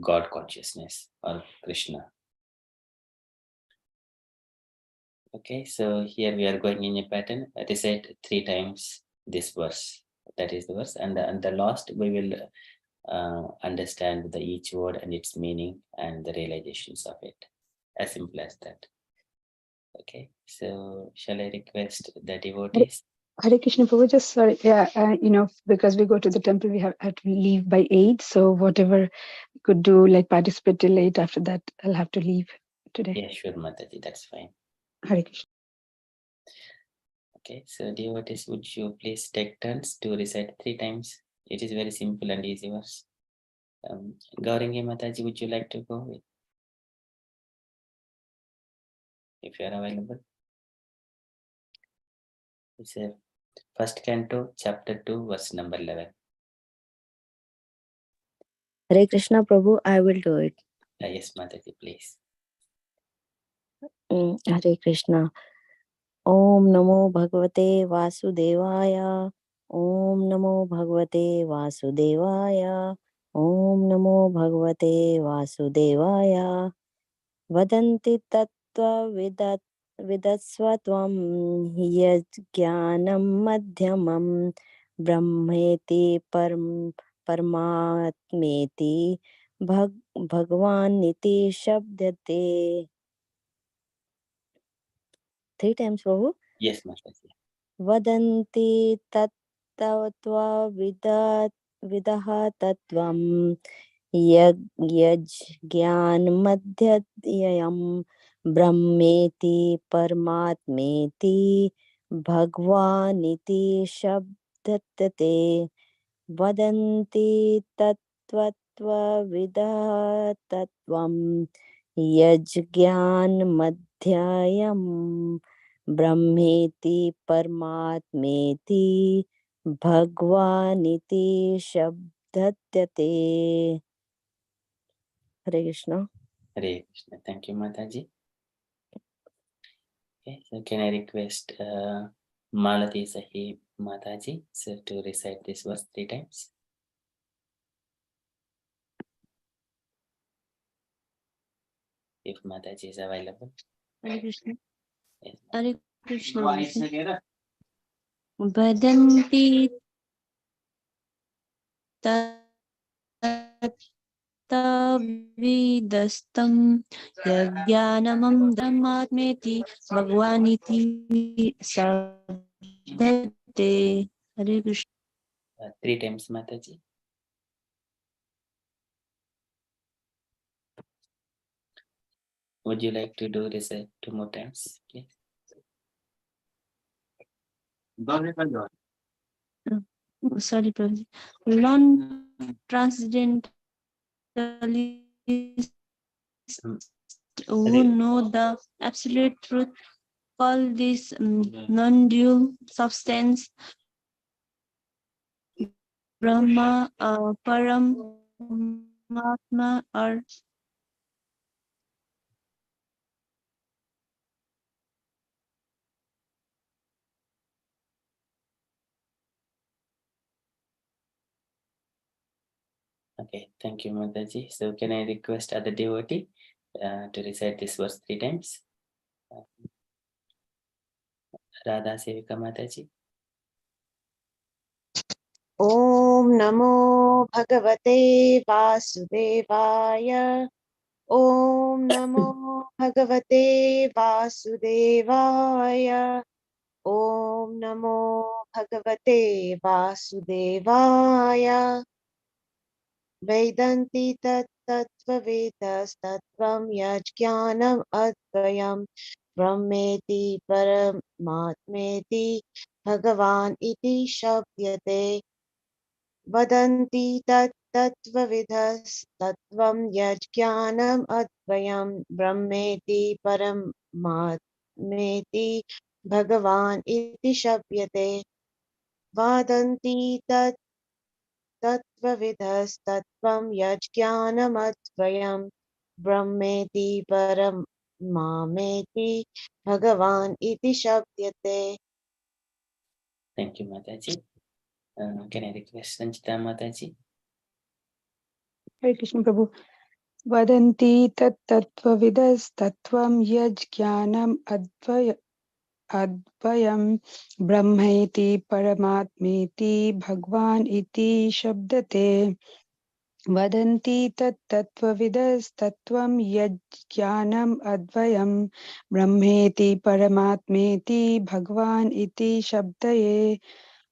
God consciousness or Krishna. Okay, so here we are going in a pattern. Recite 3 times this verse. That is the verse, and the last we will understand the each word and its meaning and the realizations of it. As simple as that. Okay, so shall I request the devotees? Hare Krishna Prabhu, just sorry, because we go to the temple, we have to leave by 8. So whatever we could do, like participate till 8. After that, I'll have to leave today. Yeah, sure, Mataji, that's fine. Hare Krishna. Okay, so devotees, would you please take turns to recite 3 times? It is very simple and easy verse. Gaurangi Mataji, would you like to go with? If you are available. It's a first canto, chapter 2, verse number 11. Hare Krishna Prabhu, I will do it. Yes, Mataji, please. Hare Krishna. Om Namo Bhagavate Vasudevaya. Om Namo Bhagavate Vasudevaya. Om Namo Bhagavate Vasudevaya. Vadanti tattva vidatsvatvam yajnanam madhyamam brahmeti parmatmeti bhagwan niti shabdate. 3 times, Prabhu. Yes, Mataji. Vadanti tattva vidaha tattvam यज्ञानमध्ययम् ब्रह्मेति परमात्मेति भगवानिति शब्दते वदन्ति तत्त्वविदः तत्त्वं यज्ञानमध्ययम् ब्रह्मेति परमात्मेति भगवानिति शब्दते. Hare Krishna. Hare Krishna. Thank you, Mataji. Okay, so can I request Malati Sahib Mataji so to recite this verse 3 times? If Mataji is available. Hare Krishna. Yes. Hare Krishna. Vadanti tattavidastam yajnanamam dhammatmeti bhagwaniti sabdate. Hare Krishna. 3 times, Mataji. Would you like to do this 2 more times, please? Sorry, Prabhuji. Non-transcendentalist who know the absolute truth call this non-dual substance Brahma, Paramatma, or Okay, thank you, Mataji. So can I request other devotee to recite this verse 3 times? Radha Sevika Mataji. ॐ नमो भगवते वासुदेवाय ॐ नमो भगवते वासुदेवाय ॐ नमो भगवते वासुदेवाय वेदन्ति तत्त्ववेदस्तत्त्वं यज्ञानम् अद्वयं ब्रह्मेति परमात्मेति भगवान् इति शब्दते वदन्ति तत्त्वविदस्तत्त्वं यज्ञानम् अद्वयं ब्रह्मेति परमात्मेति भगवान् इति शब्दते वदन्ति तत्त्वविदस्तत्त्वं यज्ञानमद्वयं ब्रह्मेति परमामेति भगवान् इति शब्दते. Thank you, Mataji. Can I request Sanchita Mataji? Hare Krishna Prabhu. Vadanti tattvavidasthatvam yajnanam advayam brahmeti paramatmeti bhagwan iti shabdate. Vadanti tattvavidasthatvam yajnanam advayam brahmeti paramatmeti bhagwan iti shabdaye.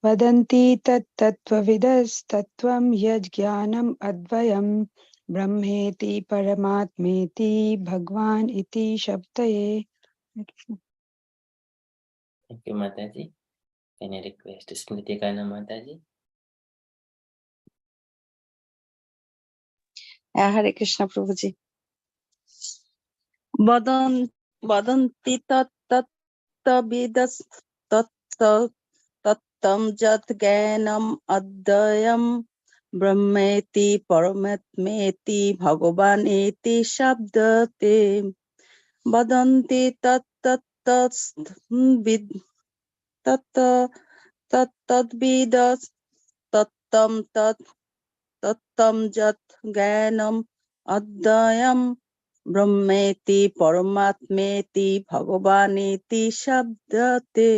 Vadanti tattvavidasthatvam yajnanam advayam brahmeti paramatmeti bhagwan iti shabdaye. Thank you, Mataji. Can I request Smriti Kana Mataji? Hare Krishna Prabhuji. Vadanti tattavidas tattam jat jnanam adayam brahmeti paramatmeti bhagavan iti shabdate. Vadanti tattadvidas tattam jat jnanam adayam brahmeti paramatmeti bhagavaniti shabdate.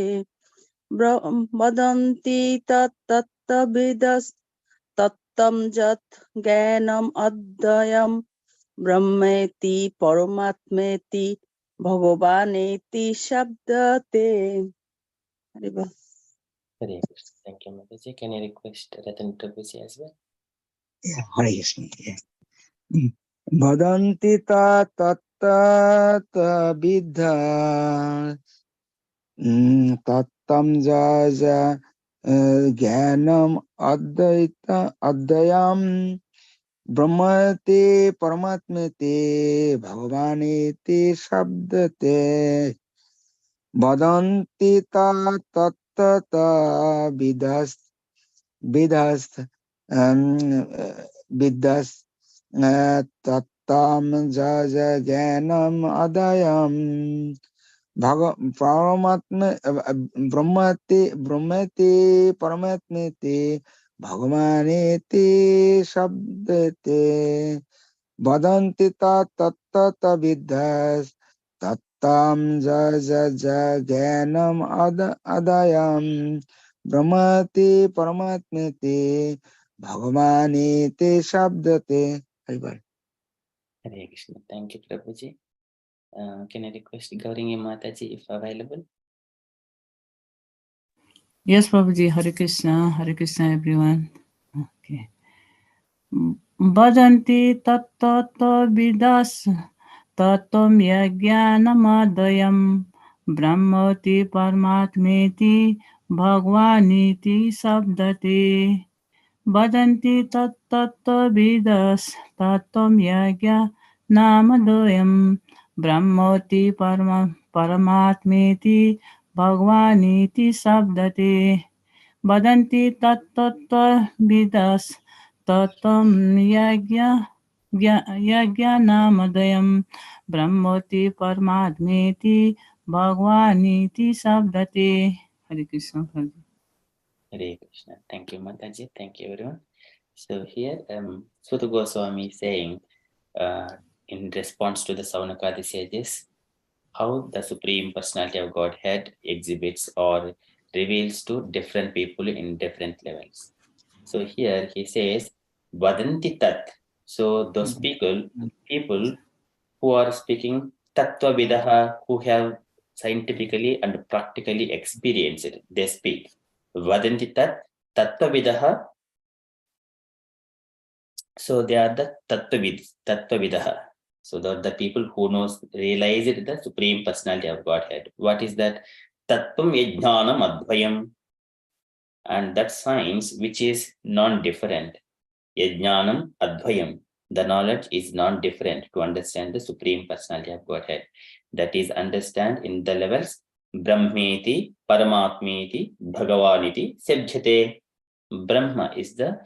Vadanti tattvavidas tattam jat jnanam adayam brahmeti paramatmeti bhagavaniti shabdate. Hare Krishna. Thank you, Mataji. Can I request Ratan Prabhuji as well? Yeah, Hare Krishna. Yeah. Vadanti tatta vidha tattam jaja jnanam adayam brahmate paramatmete bhagavane shabdate vadanti tatta vidhas vidhas tattam jaja jnanam adayam brahmate paramatmete bhagavanete shabdate vadanti tatta vidhas tattam jaja jnanam adayam brahmate paramatmete bhagavanete shabdate. Haribol. Hare Krishna. Thank you, Prabhuji. Can I request Gauringi Mataji if available? Yes, Prabhuji. Hare Krishna everyone. Okay. Bhajanti tattva vidas tattam yajnanamadayam brahmati paramatmeti bhagwaniti sabdate. Bhajanti tattva vidas tattam yajnanamadayam brahmati paramatmeti bhagwaniti sabdate. Vadanti tattva vidas tattam yajnanamadayam brahmoti paramatmeti bhagwaniti sabdate. Hare Krishna. Hare Krishna. Thank you, Mataji. Thank you, everyone. So here, Suta Goswami is saying, in response to the Saunakadi sages, how the Supreme Personality of Godhead exhibits or reveals to different people in different levels. So here he says, Vadanti Tat. So those people who are speaking Tattva Vidaha, who have scientifically and practically experienced it, they speak. Vadanti Tat, Tattva Vidaha. So they are the Tattva Vidaha. So the people who realize it, the Supreme Personality of Godhead. What is that? Tattvam Yajnanam Advayam. And that science which is non-different. Yajnanam Advayam. The knowledge is non-different to understand the Supreme Personality of Godhead. That is understand in the levels Brahmeti, Paramatmeti, Bhagavaniti, Sebjate. Brahma is the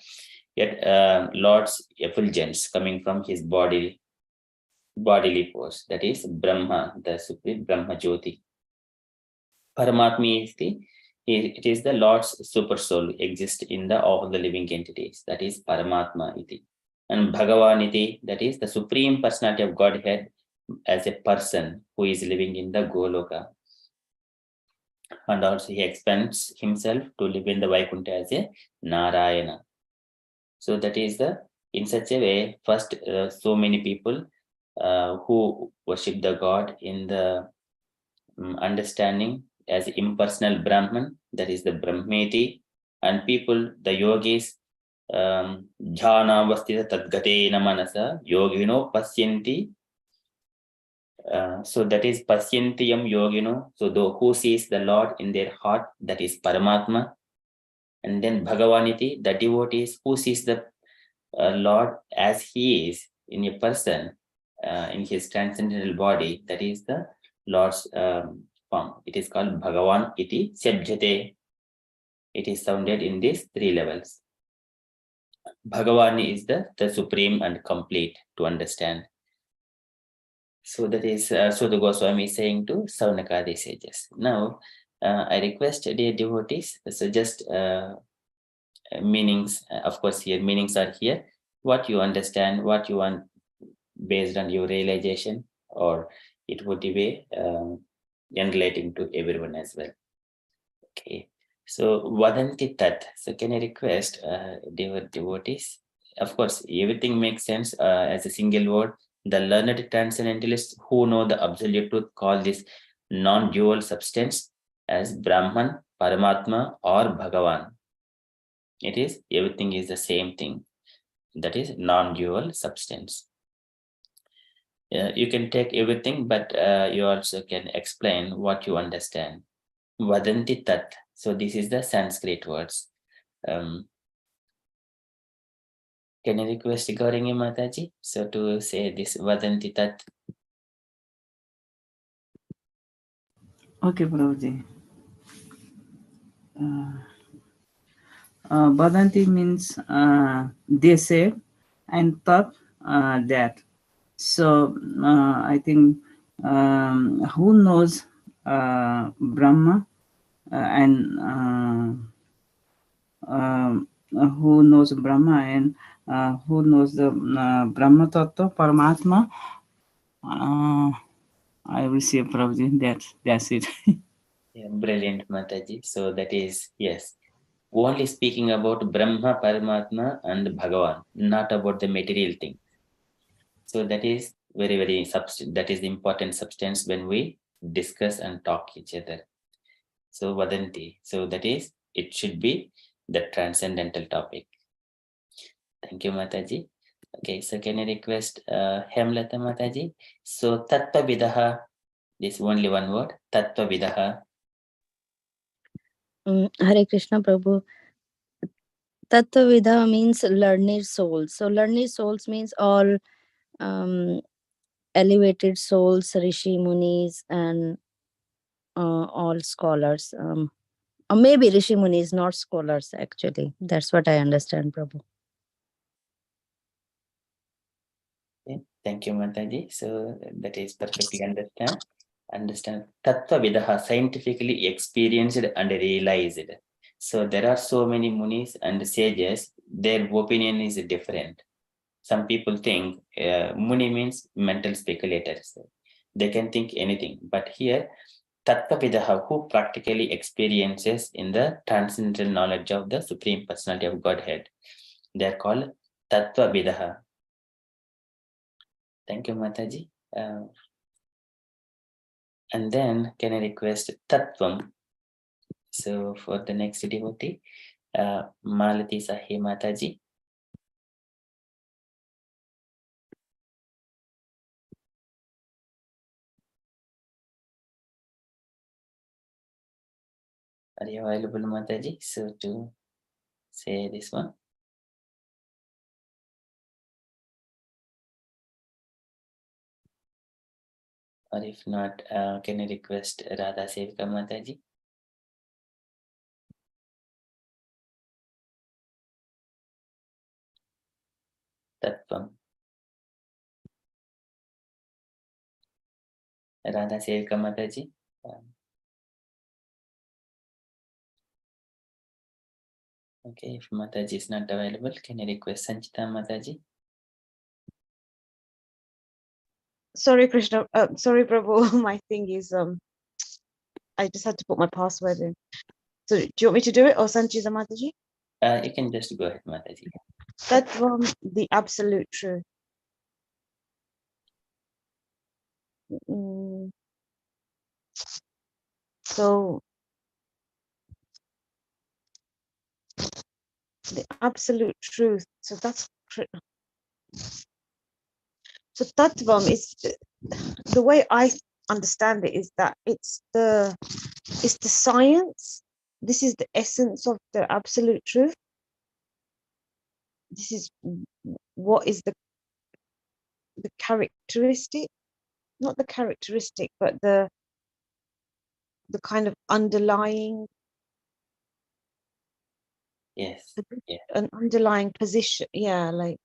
Lord's effulgence coming from his bodily force. That is Brahma, the Supreme Brahma Jyoti. Paramatma is it is the Lord's super soul, exists in all the living entities. That is Paramatma iti. And Bhagavan iti, that is the Supreme Personality of Godhead as a person who is living in the Goloka. And also he expands himself to live in the Vaikuntha as a Narayana. So that is in such a way, first so many people who worship the God in the understanding as impersonal Brahman, that is the Brahmeti, and people, the yogis, jhana vastita tadgatena manasa, yogino pasyanti. So that is pasyantiyam yogino. So who sees the Lord in their heart, that is Paramatma. And then Bhagavaniti, the devotees who sees the Lord as he is in a person, in his transcendental body, that is the Lord's form. It is called Bhagavan iti Sebjate. It is sounded in these three levels. Bhagavan is the supreme and complete to understand. So that is Sudha Goswami is saying to Saunakadi sages. Now, I request dear devotees, so just meanings, of course, here meanings are here. What you understand, what you want based on your realization, or it would be enlightening to everyone as well. Okay, so Vadanti Tat. So can I request devotees? Of course, everything makes sense as a single word. The learned transcendentalists who know the absolute truth call this non-dual substance as Brahman, Paramatma, or Bhagavan. It is, everything is the same thing. That is non-dual substance. You can take everything, but you also can explain what you understand. Vadanti tat. So this is the Sanskrit words. Can I request Gaurangi Mataji so to say this Vadanti tat? Okay, Prabhuji. Badanti means they say, and tat that. So I think who knows Brahma and who knows Brahma and who knows the Brahma Tattva, Paramatma. I will say Prabhuji, that's it. Yeah, brilliant Mataji. So that is, yes, only speaking about Brahma, Paramatma and Bhagavan, not about the material thing. So that is very, very that is the important substance when we discuss and talk each other. So Vadanti. So that is, it should be the transcendental topic. Thank you, Mataji. Okay, so can I request Hemlata Mataji? So Tattva Vidaha, this only one word, Tattva Vidaha. Hare Krishna Prabhu. Tattva means learned souls. So learned souls means all elevated souls, Rishi Munis, and all scholars. Or maybe Rishi Munis, not scholars, actually. That's what I understand, Prabhu. Okay, thank you, Mataji. So that is perfectly understand. Tattva Vidaha, scientifically experienced and realized. So there are so many munis and sages, their opinion is different. Some people think muni means mental speculators. They can think anything. But here, Tattva Vidaha, who practically experiences in the transcendental knowledge of the Supreme Personality of Godhead. They are called Tattva Vidaha. Thank you, Mataji. And then can I request Tattvam? So for the next devotee, Malati Sahi Mataji. Are you available, Mataji? So to say this one. Or if not, can I request Radha Sevika Mataji? Tattvam. Radha Sevika Mataji. Okay, if Mataji is not available, can I request Sanchita Mataji? Sorry, Krishna. Sorry, Prabhu. My thing is, I just had to put my password in. So, do you want me to do it, or Sanchita Mataji? You can just go ahead, Mataji. Tattvam, the absolute truth. So, the absolute truth. So that's so Tattvam is the way I understand it is that it's the science. This is the essence of the absolute truth. This is what is the characteristic, not the characteristic, but the kind of underlying, Yes. Yeah. an underlying position. Yeah, like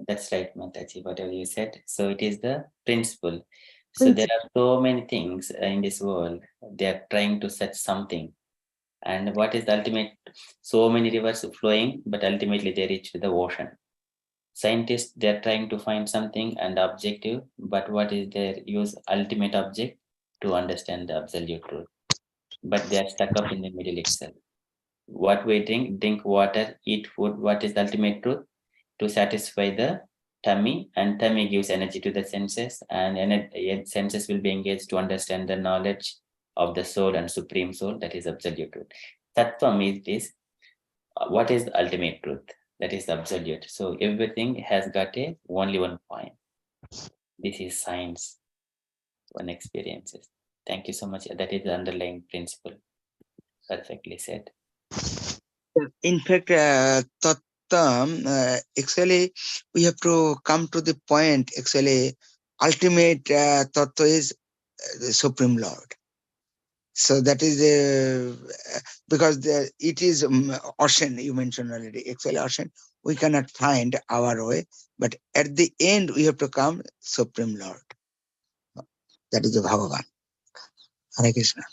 that's right, Mataji, whatever you said. So it is the principle. So there are so many things in this world. They are trying to search something. And what is the ultimate? So many rivers flowing, but ultimately they reach the ocean. Scientists, they're trying to find something and objective, but what is their use ultimate object? To understand the absolute truth. But they are stuck up in the middle itself. What we drink water, eat food, what is the ultimate truth? To satisfy the tummy, and tummy gives energy to the senses, and senses will be engaged to understand the knowledge of the soul and supreme soul, that is absolute truth. Tattvam is what is the ultimate truth? That is absolute. So everything has got only one point. This is science, one experiences. Thank you so much. That is the underlying principle. Perfectly said. In fact, Tattam, actually, we have to come to the point. Actually, ultimate Tattva is the Supreme Lord. So that is because it is ocean, you mentioned already. Actually, ocean, we cannot find our way, but at the end, we have to come Supreme Lord. That is the Bhagavan. Hare Krishna.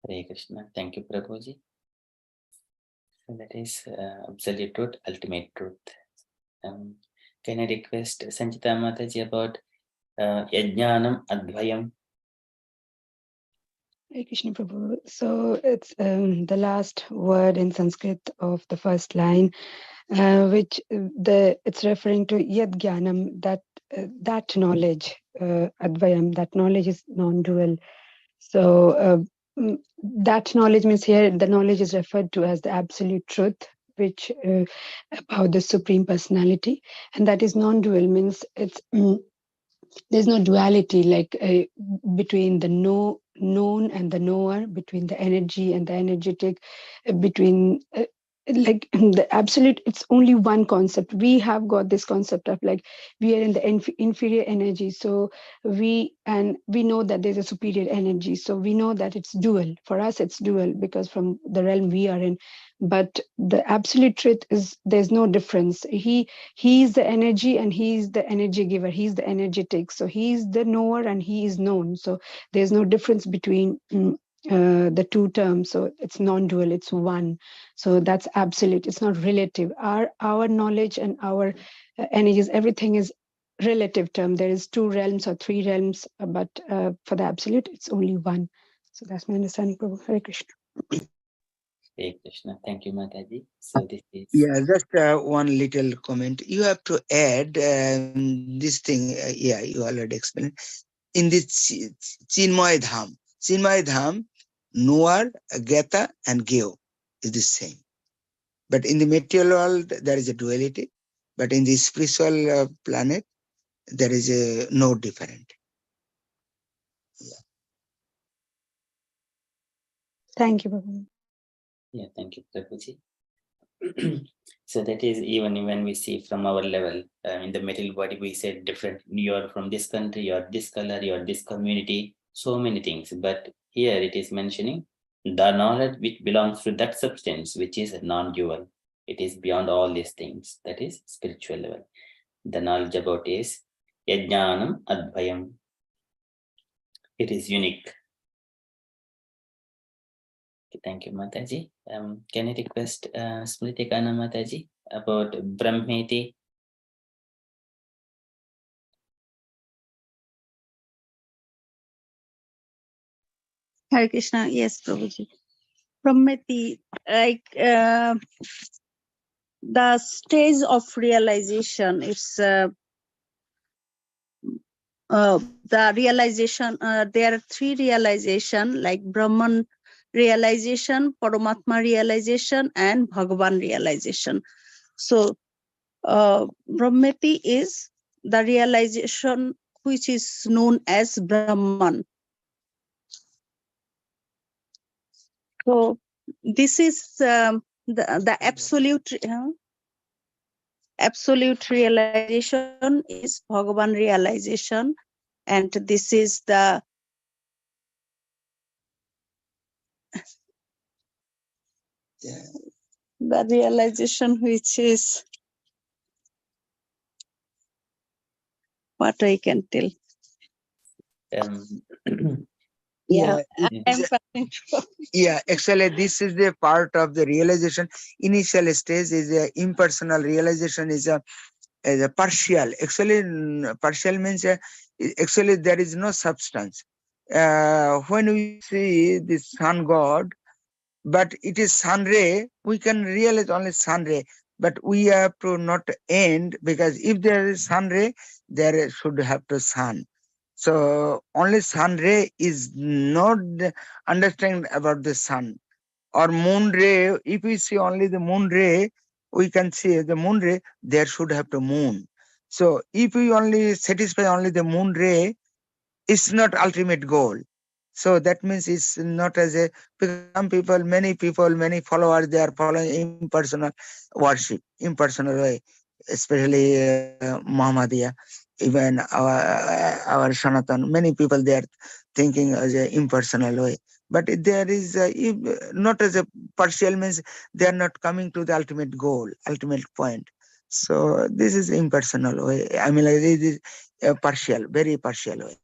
Hare Krishna. Thank you, Prabhuji. So that is absolute truth, ultimate truth. Can I request Sanchita Mataji about Yajnanam Advayam? Hare Krishna Prabhu. So it's the last word in Sanskrit of the first line, which it's referring to Yad Jnanam, that knowledge, Advayam, that knowledge is non-dual. So that knowledge means here the knowledge is referred to as the absolute truth, which about the Supreme Personality, and that is non-dual means it's there's no duality like between the known and the knower, between the energy and the energetic, between like the absolute. It's only one concept. We have got this concept of like we are in the inferior energy, so we know that there's a superior energy, so we know that it's dual. For us it's dual because from the realm we are in, but the absolute truth is there's no difference. He's the energy and he's the energy giver. He's the energetic. So he's the knower and he is known. So there's no difference between the two terms. So it's non-dual, it's one. So that's absolute. It's not relative. Our knowledge and our energies, everything is relative term. There is two realms or three realms, but for the absolute, it's only one. So that's my understanding, Prabhu. Hare Krishna. Hare Krishna. Thank you, Mataji. So this is... Yeah, just one little comment. You have to add this thing. Yeah, you already explained. In this Chinmay Dham, Noar, Geta, and Geo is the same. But in the material world, there is a duality. But in the spiritual planet, there is no different. Thank you, Prabhu. Yeah, thank you, Prabhuji. So that is even when we see from our level, in the material body, we say different, you're from this country, you're this color, you're this community, so many things. But here it is mentioning the knowledge which belongs to that substance, which is non-dual. It is beyond all these things. That is spiritual level. The knowledge about is Yajnanam Advayam. It is unique. Thank you, Mataji. Can I request Smriti Kana Mataji about Brahmeti? Hare Krishna. Yes, Prabhuji. Brahmati, like the stage of realization, it's the realization, there are three realization like Brahman realization, Paramatma realization, and Bhagavan realization. So Brahmati is the realization which is known as Brahman. So this is the absolute realization is Bhagavan realization, and this is the realization which is what I can tell. Yeah, yeah, actually, this is the part of the realization. Initial stage is a impersonal realization, is a partial. Actually, partial means actually there is no substance. When we see the sun god, but it is sun ray, we can realize only sun ray. But we have to not end, because if there is sun ray, there should have to sun. So only sun ray is not understand about the sun. Or moon ray, if we see only the moon ray, we can see the moon ray, there should have to moon. So if we only satisfy only the moon ray, it's not ultimate goal. So that means it's not as a, because some people, many followers, they are following impersonal worship, impersonal way, especially Muhammadiyah, even our Sanatan. Many people, they are thinking as a impersonal way. But there is not as a partial, means they are not coming to the ultimate goal, ultimate point. So this is impersonal way. I mean, like, this is a partial, very partial way.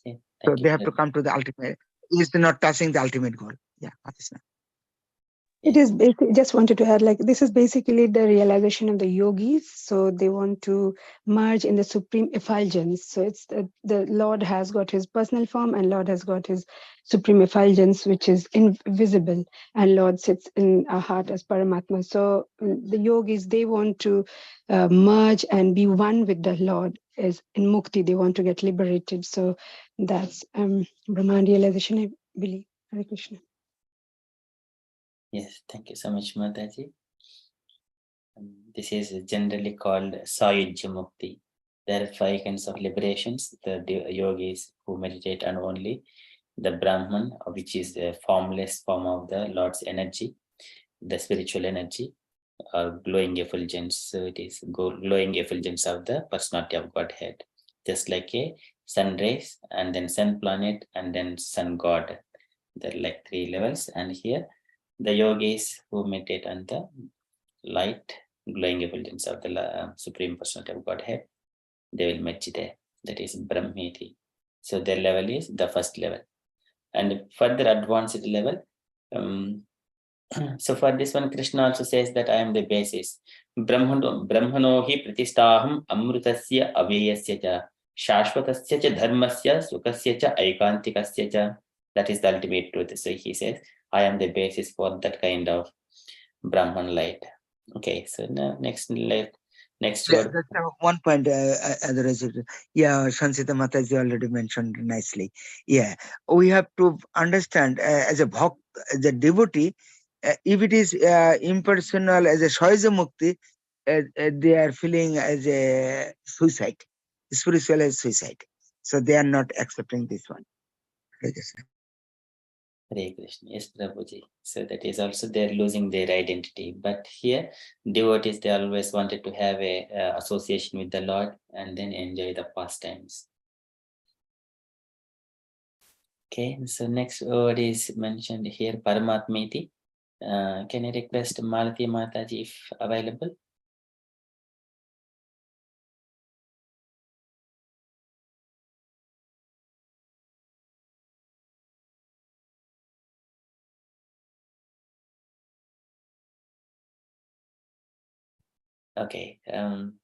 Okay, So thank you they have for to come to the ultimate. Is not touching the ultimate goal. Yeah, Krishna. It is basic, just wanted to add, like, this is basically the realization of the yogis. So they want to merge in the supreme effulgence. So it's the Lord has got his personal form and Lord has got his supreme effulgence, which is invisible, and Lord sits in our heart as Paramatma. So the yogis, they want to merge and be one with the Lord as in Mukti. They want to get liberated. So that's Brahman realization, I believe. Hare Krishna. Yes, thank you so much, Mataji. This is generally called Sayujya Mukti. There are 5 kinds of liberations. The yogis who meditate on only the Brahman, which is the formless form of the Lord's energy, the spiritual energy, or glowing effulgence. So it is glowing effulgence of the personality of Godhead, just like a sun rays, and then sun planet, and then sun god. There are like 3 levels, and here the yogis who meditate on the light, glowing effulgence of the Supreme Personality of Godhead, they will merge there. That is Brahmiti. So their level is the first level. And further advanced level, so for this one, Krishna also says that I am the basis. Brahmano hi pratistaham amrutasya aveyasya cha shashvatasya cha dharmasya sukasya cha aikantikasya cha. That is the ultimate truth. So he says, I am the basis for that kind of Brahman light. Okay, so now next word. That's one point. Yeah, Shansita Mataji already mentioned nicely. Yeah, we have to understand as a bhakt, as a devotee, if it is impersonal as a Shoiza Mukti, they are feeling as a suicide, spiritual as suicide. So they are not accepting this one. Hare Krishna. Yes, Prabhuji. So that is also they're losing their identity. But here, devotees, they always wanted to have a association with the Lord and then enjoy the pastimes. Okay, so next word is mentioned here, Paramatmiti. Can I request Malati Mataji if available? Okay. Can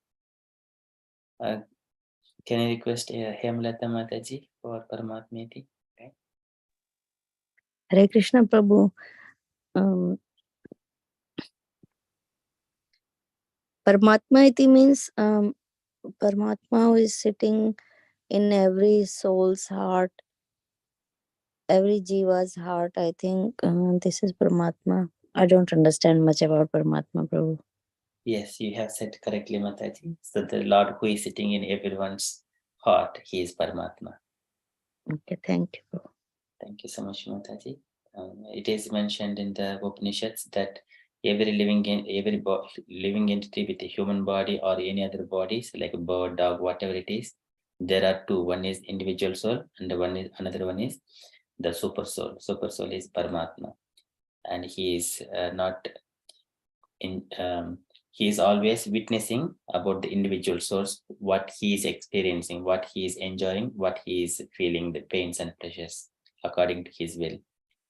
I request Hemlata Mataji for Paramatmiti? Okay. Hare Krishna Prabhu. Paramatma iti means Paramatma who is sitting in every soul's heart, every jiva's heart. I think this is Paramatma. I don't understand much about Paramatma, Prabhu. Yes, you have said correctly, Mataji. So the Lord who is sitting in everyone's heart, he is Paramatma. Okay, thank you, Prabhu. Thank you so much, Mataji. It is mentioned in the Upanishads that every living entity with a human body or any other bodies, like a bird, dog, whatever it is, there are 2. One is individual soul, and another one is the super soul. Super soul is Paramatma, and he is not in. He is always witnessing about the individual source, what he is experiencing, what he is enjoying, what he is feeling, the pains and pleasures according to his will.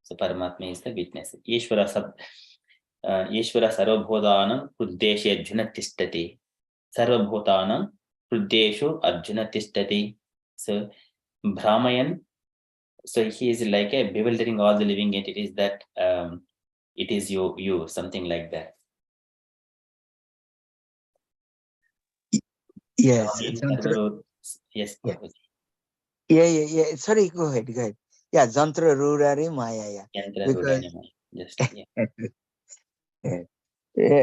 So Paramatma is the witness. Ishvara sarvabhutanam hruddeshe arjuna tishtati. Sarvabhutanam hruddeshu arjuna tishtati. So Brahmayan, so he is like a bewildering all the living entities that it is you, something like that. Yes. Yes. Yeah. Sorry, go ahead. Yeah, Jantra Rurari Maya. Just, yeah.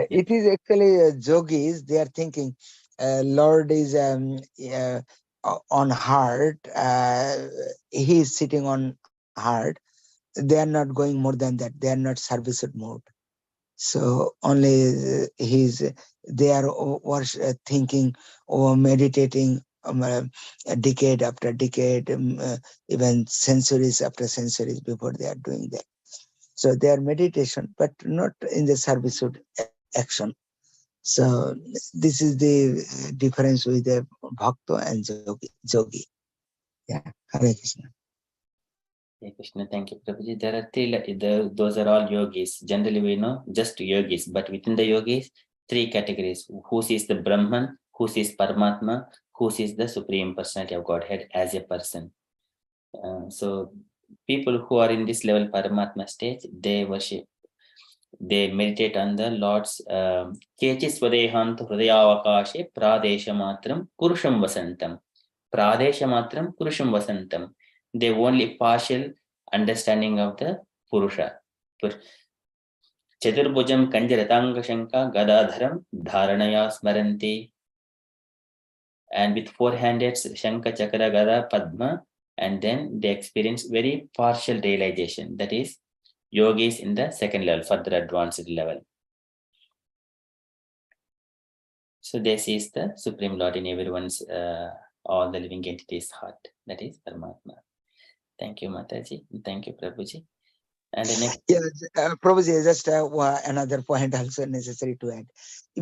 It is actually yogis. They are thinking, Lord is on heart. He is sitting on heart. They are not going more than that. They are not serviced mode. So only they are thinking or meditating decade after decade, even centuries after centuries before they are doing that. So they are meditation, but not in the service of action. So this is the difference with the bhakta and yogi. Yeah, Hare Krishna. Hare Krishna, thank you, Prabhuji. There are three, those are all yogis. Generally, we know just yogis, but within the yogis, three categories. Who sees the Brahman, who sees Paramatma, who sees the Supreme Personality of Godhead as a person. So people who are in this level Paramatma stage, they worship, they meditate on the Lord's Kechis Hridayavakashe Pradesha Matram Kurusham Vasantam. Pradesha Matram Kurusham Vasantam. They only partial understanding of the Purusha. Chaturbhujam Kanjaratanga Shanka Gadadharam Dharanaya Smaranti. And with four-handed Shanka Chakra Gada Padma, and then they experience very partial realization. That is, yogis in the second level, further advanced level. So this is the Supreme Lord in everyone's, all the living entities' heart. That is Paramatma. Thank you, Mataji. Thank you, Prabhuji. And the next. Yeah, Prabhuji, just another point also necessary to add.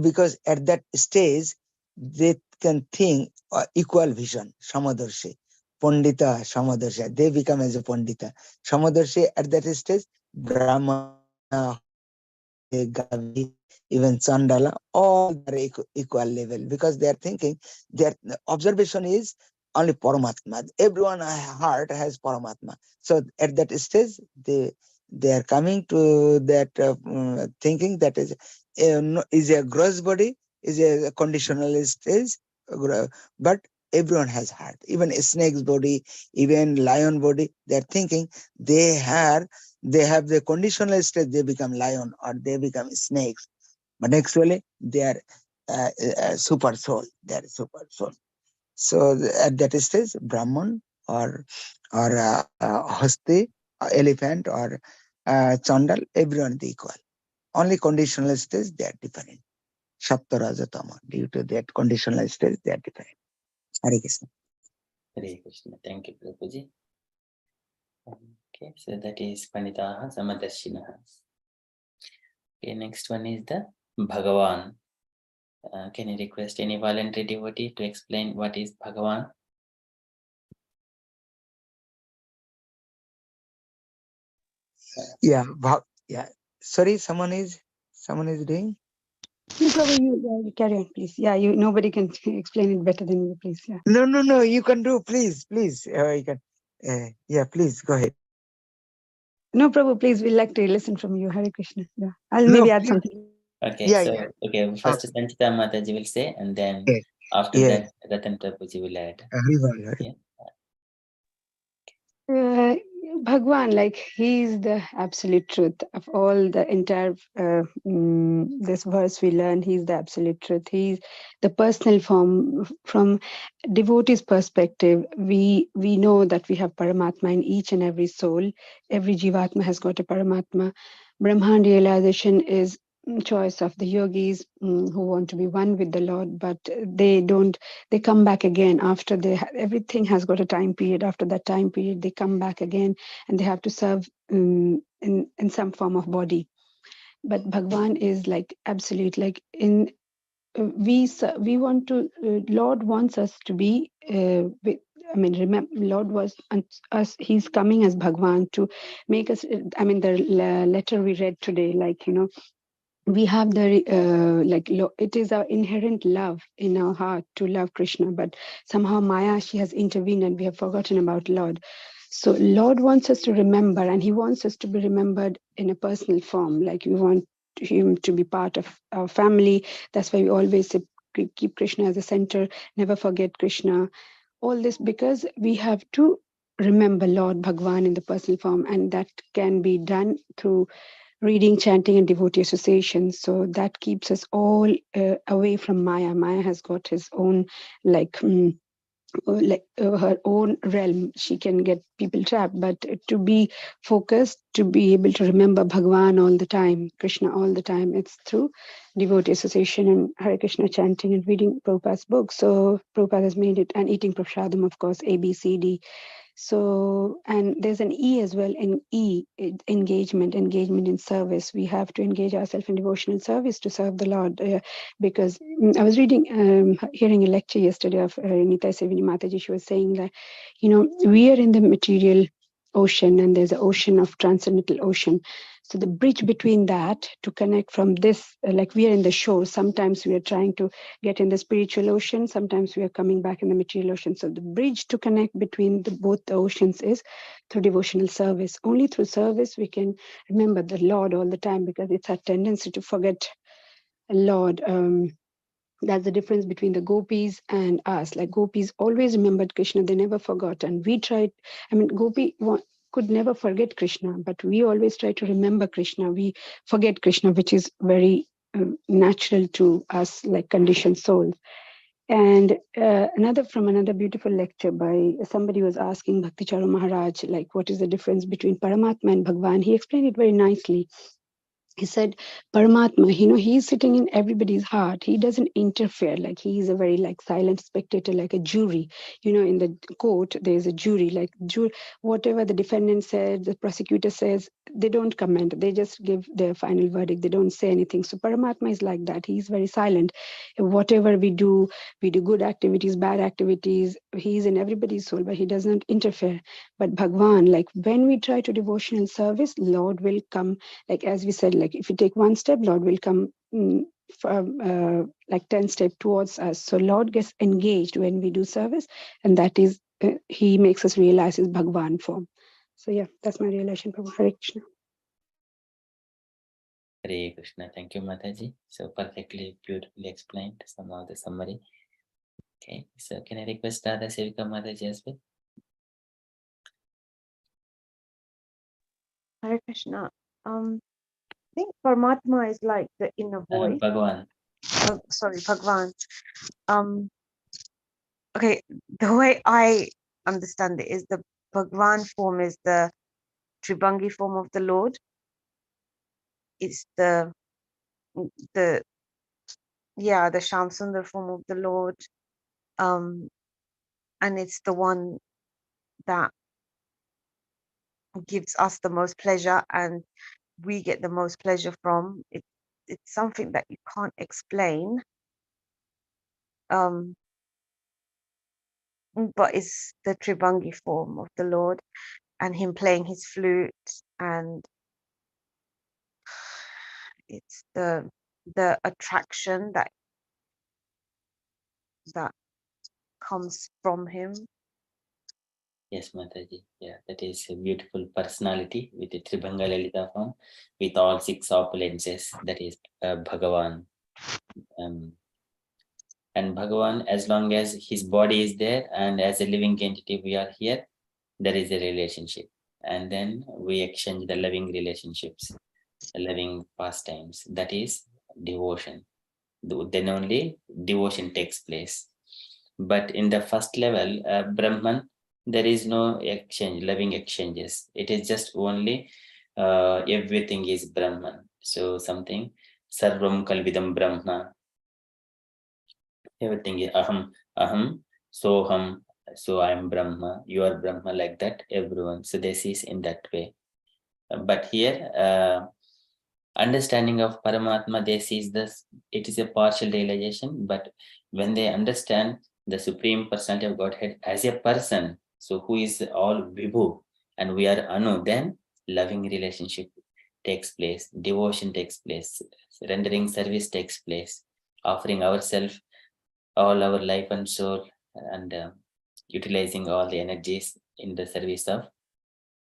Because at that stage, they can think equal vision, Samadarshi. Pandita, Samadarshi. They become as a Pandita. Samadarshi at that stage, Brahmana, Gavi, even Chandala, all are equal level because they are thinking their observation is only Paramatma. Everyone heart has Paramatma. So at that stage, they are coming to that thinking that is a gross body, is a conditional stage, but everyone has heart. Even a snake's body, even lion body, they are thinking they have the conditional state, they become lion or they become snakes. But actually, they are super soul. They are super soul. So at that stage, Brahman or Hasti, elephant or Chandal, everyone is equal. Only conditional stage, they are different. Sapta Rajatama. Due to that conditional stage, they are different. Hare Krishna. Hare Krishna. Thank you, Prabhuji. Okay, so that is Panitaha Samadashinaha. Okay, next one is the Bhagavan. Can you request any voluntary devotee to explain what is Bhagavan? Yeah, yeah. Sorry, someone is doing. No, Prabhu, you carry on, please. Yeah, nobody can explain it better than you, please. Yeah. No, you can do, please. You can. Yeah, please go ahead. No, Prabhu, please, we'd like to listen from you. Hare Krishna. Yeah, I'll No, maybe add please. something. Okay, Yeah, so yeah. okay, first Okay. Sanchita Mataji will say, and then Yes. after Yes. that Ratan Prabhuji will add. Hare. Bhagwan, like he's the absolute truth of all the entire this verse we learn. He's the absolute truth. He's the personal form. From devotee's perspective, we know that we have Paramatma in each and every soul. Every Jivatma has got a Paramatma. Brahman realization is choice of the yogis who want to be one with the Lord, but they come back again after everything has got a time period. After that time period, they come back again and they have to serve in some form of body. But Bhagwan is like absolute, like in we want to Lord wants us to be remember, Lord was us. He's coming as Bhagwan to make us. The letter we read today, like we have the it is our inherent love in our heart to love Krishna, but somehow Maya, she has intervened and we have forgotten about Lord. So Lord wants us to remember, and he wants us to be remembered in a personal form. Like we want him to be part of our family. That's why we always say, keep Krishna as a center, never forget Krishna. All this because we have to remember Lord Bhagwan in the personal form, and that can be done through reading, chanting, and devotee association. So that keeps us all away from Maya. Maya has got his own her own realm. She can get people trapped, but to be focused, to be able to remember Bhagwan all the time, Krishna all the time, it's through devotee association and Hare Krishna chanting and reading Prabhupada's book. So Prabhupada has made it, and eating prashadam, of course, A, B, C, D. So, and there's an E as well, in E, engagement in service. We have to engage ourselves in devotional service to serve the Lord, because I was hearing a lecture yesterday of Nitai Sevini Mataji. She was saying that, we are in the material ocean, and there's an ocean of transcendental ocean. So the bridge between that to connect from this, like we are in the shore, sometimes we are trying to get in the spiritual ocean, sometimes we are coming back in the material ocean. So the bridge to connect between both the oceans is through devotional service. Only through service we can remember the Lord all the time, because it's our tendency to forget Lord. That's the difference between the gopis and us. Like gopis always remembered Krishna, they never forgot. And we tried, gopi could never forget Krishna, but we always try to remember Krishna. We forget Krishna, which is very natural to us, like conditioned souls. And another beautiful lecture by somebody was asking Bhakti Charu Maharaj, like, what is the difference between Paramatma and Bhagwan? He explained it very nicely. He said, Paramatma, he's sitting in everybody's heart. He doesn't interfere. Like, he's a very silent spectator, like a jury. In the court, there's a jury. Like, whatever the defendant said, the prosecutor says, they don't comment. They just give their final verdict. They don't say anything. So Paramatma is like that. He's very silent. Whatever we do good activities, bad activities. He's in everybody's soul, but he doesn't interfere. But Bhagwan, like when we try to devotional service, Lord will come. Like as we said, like if you take one step, Lord will come from 10 steps towards us. So Lord gets engaged when we do service, and that is he makes us realize his Bhagwan form. So yeah, that's my realization. Hare Krishna. Hare Krishna. Thank you, Mataji. So perfectly, beautifully explained some of the summary. Okay, so can I request Radha Sevika Mataji as well? Hare Krishna. I think Paramatma is like the inner voice. Bhagwan. Sorry, Bhagwan. Okay, the way I understand it is the Bhagwan form is the Tribhangi form of the Lord. It's the Shamsundar form of the Lord. And it's the one that gives us the most pleasure and we get the most pleasure from. It's something that you can't explain. But it's the Tribhangi form of the Lord, and him playing his flute, and it's the attraction that comes from him. Yes, Mataji. Yeah, that is a beautiful personality with the Tribhanga Lalita form, with all 6 opulences. That is Bhagavan. And Bhagavan, as long as his body is there and as a living entity we are here, there is a relationship. And then we exchange the loving relationships, the loving pastimes. That is devotion. Then only devotion takes place. But in the first level, Brahman, there is no exchange, loving exchanges. It is just only everything is Brahman. So something, Sarvam Kalvidam Brahma. Everything is aham, soham, so I am Brahma, you are Brahma, like that, everyone. So this is in that way. But here, understanding of Paramatma, they see this, it is a partial realization, but when they understand the Supreme Personality of Godhead as a person, so who is all Vibhu and we are Anu, then loving relationship takes place, devotion takes place, rendering service takes place, offering ourselves, all our life and soul, and utilizing all the energies in the service of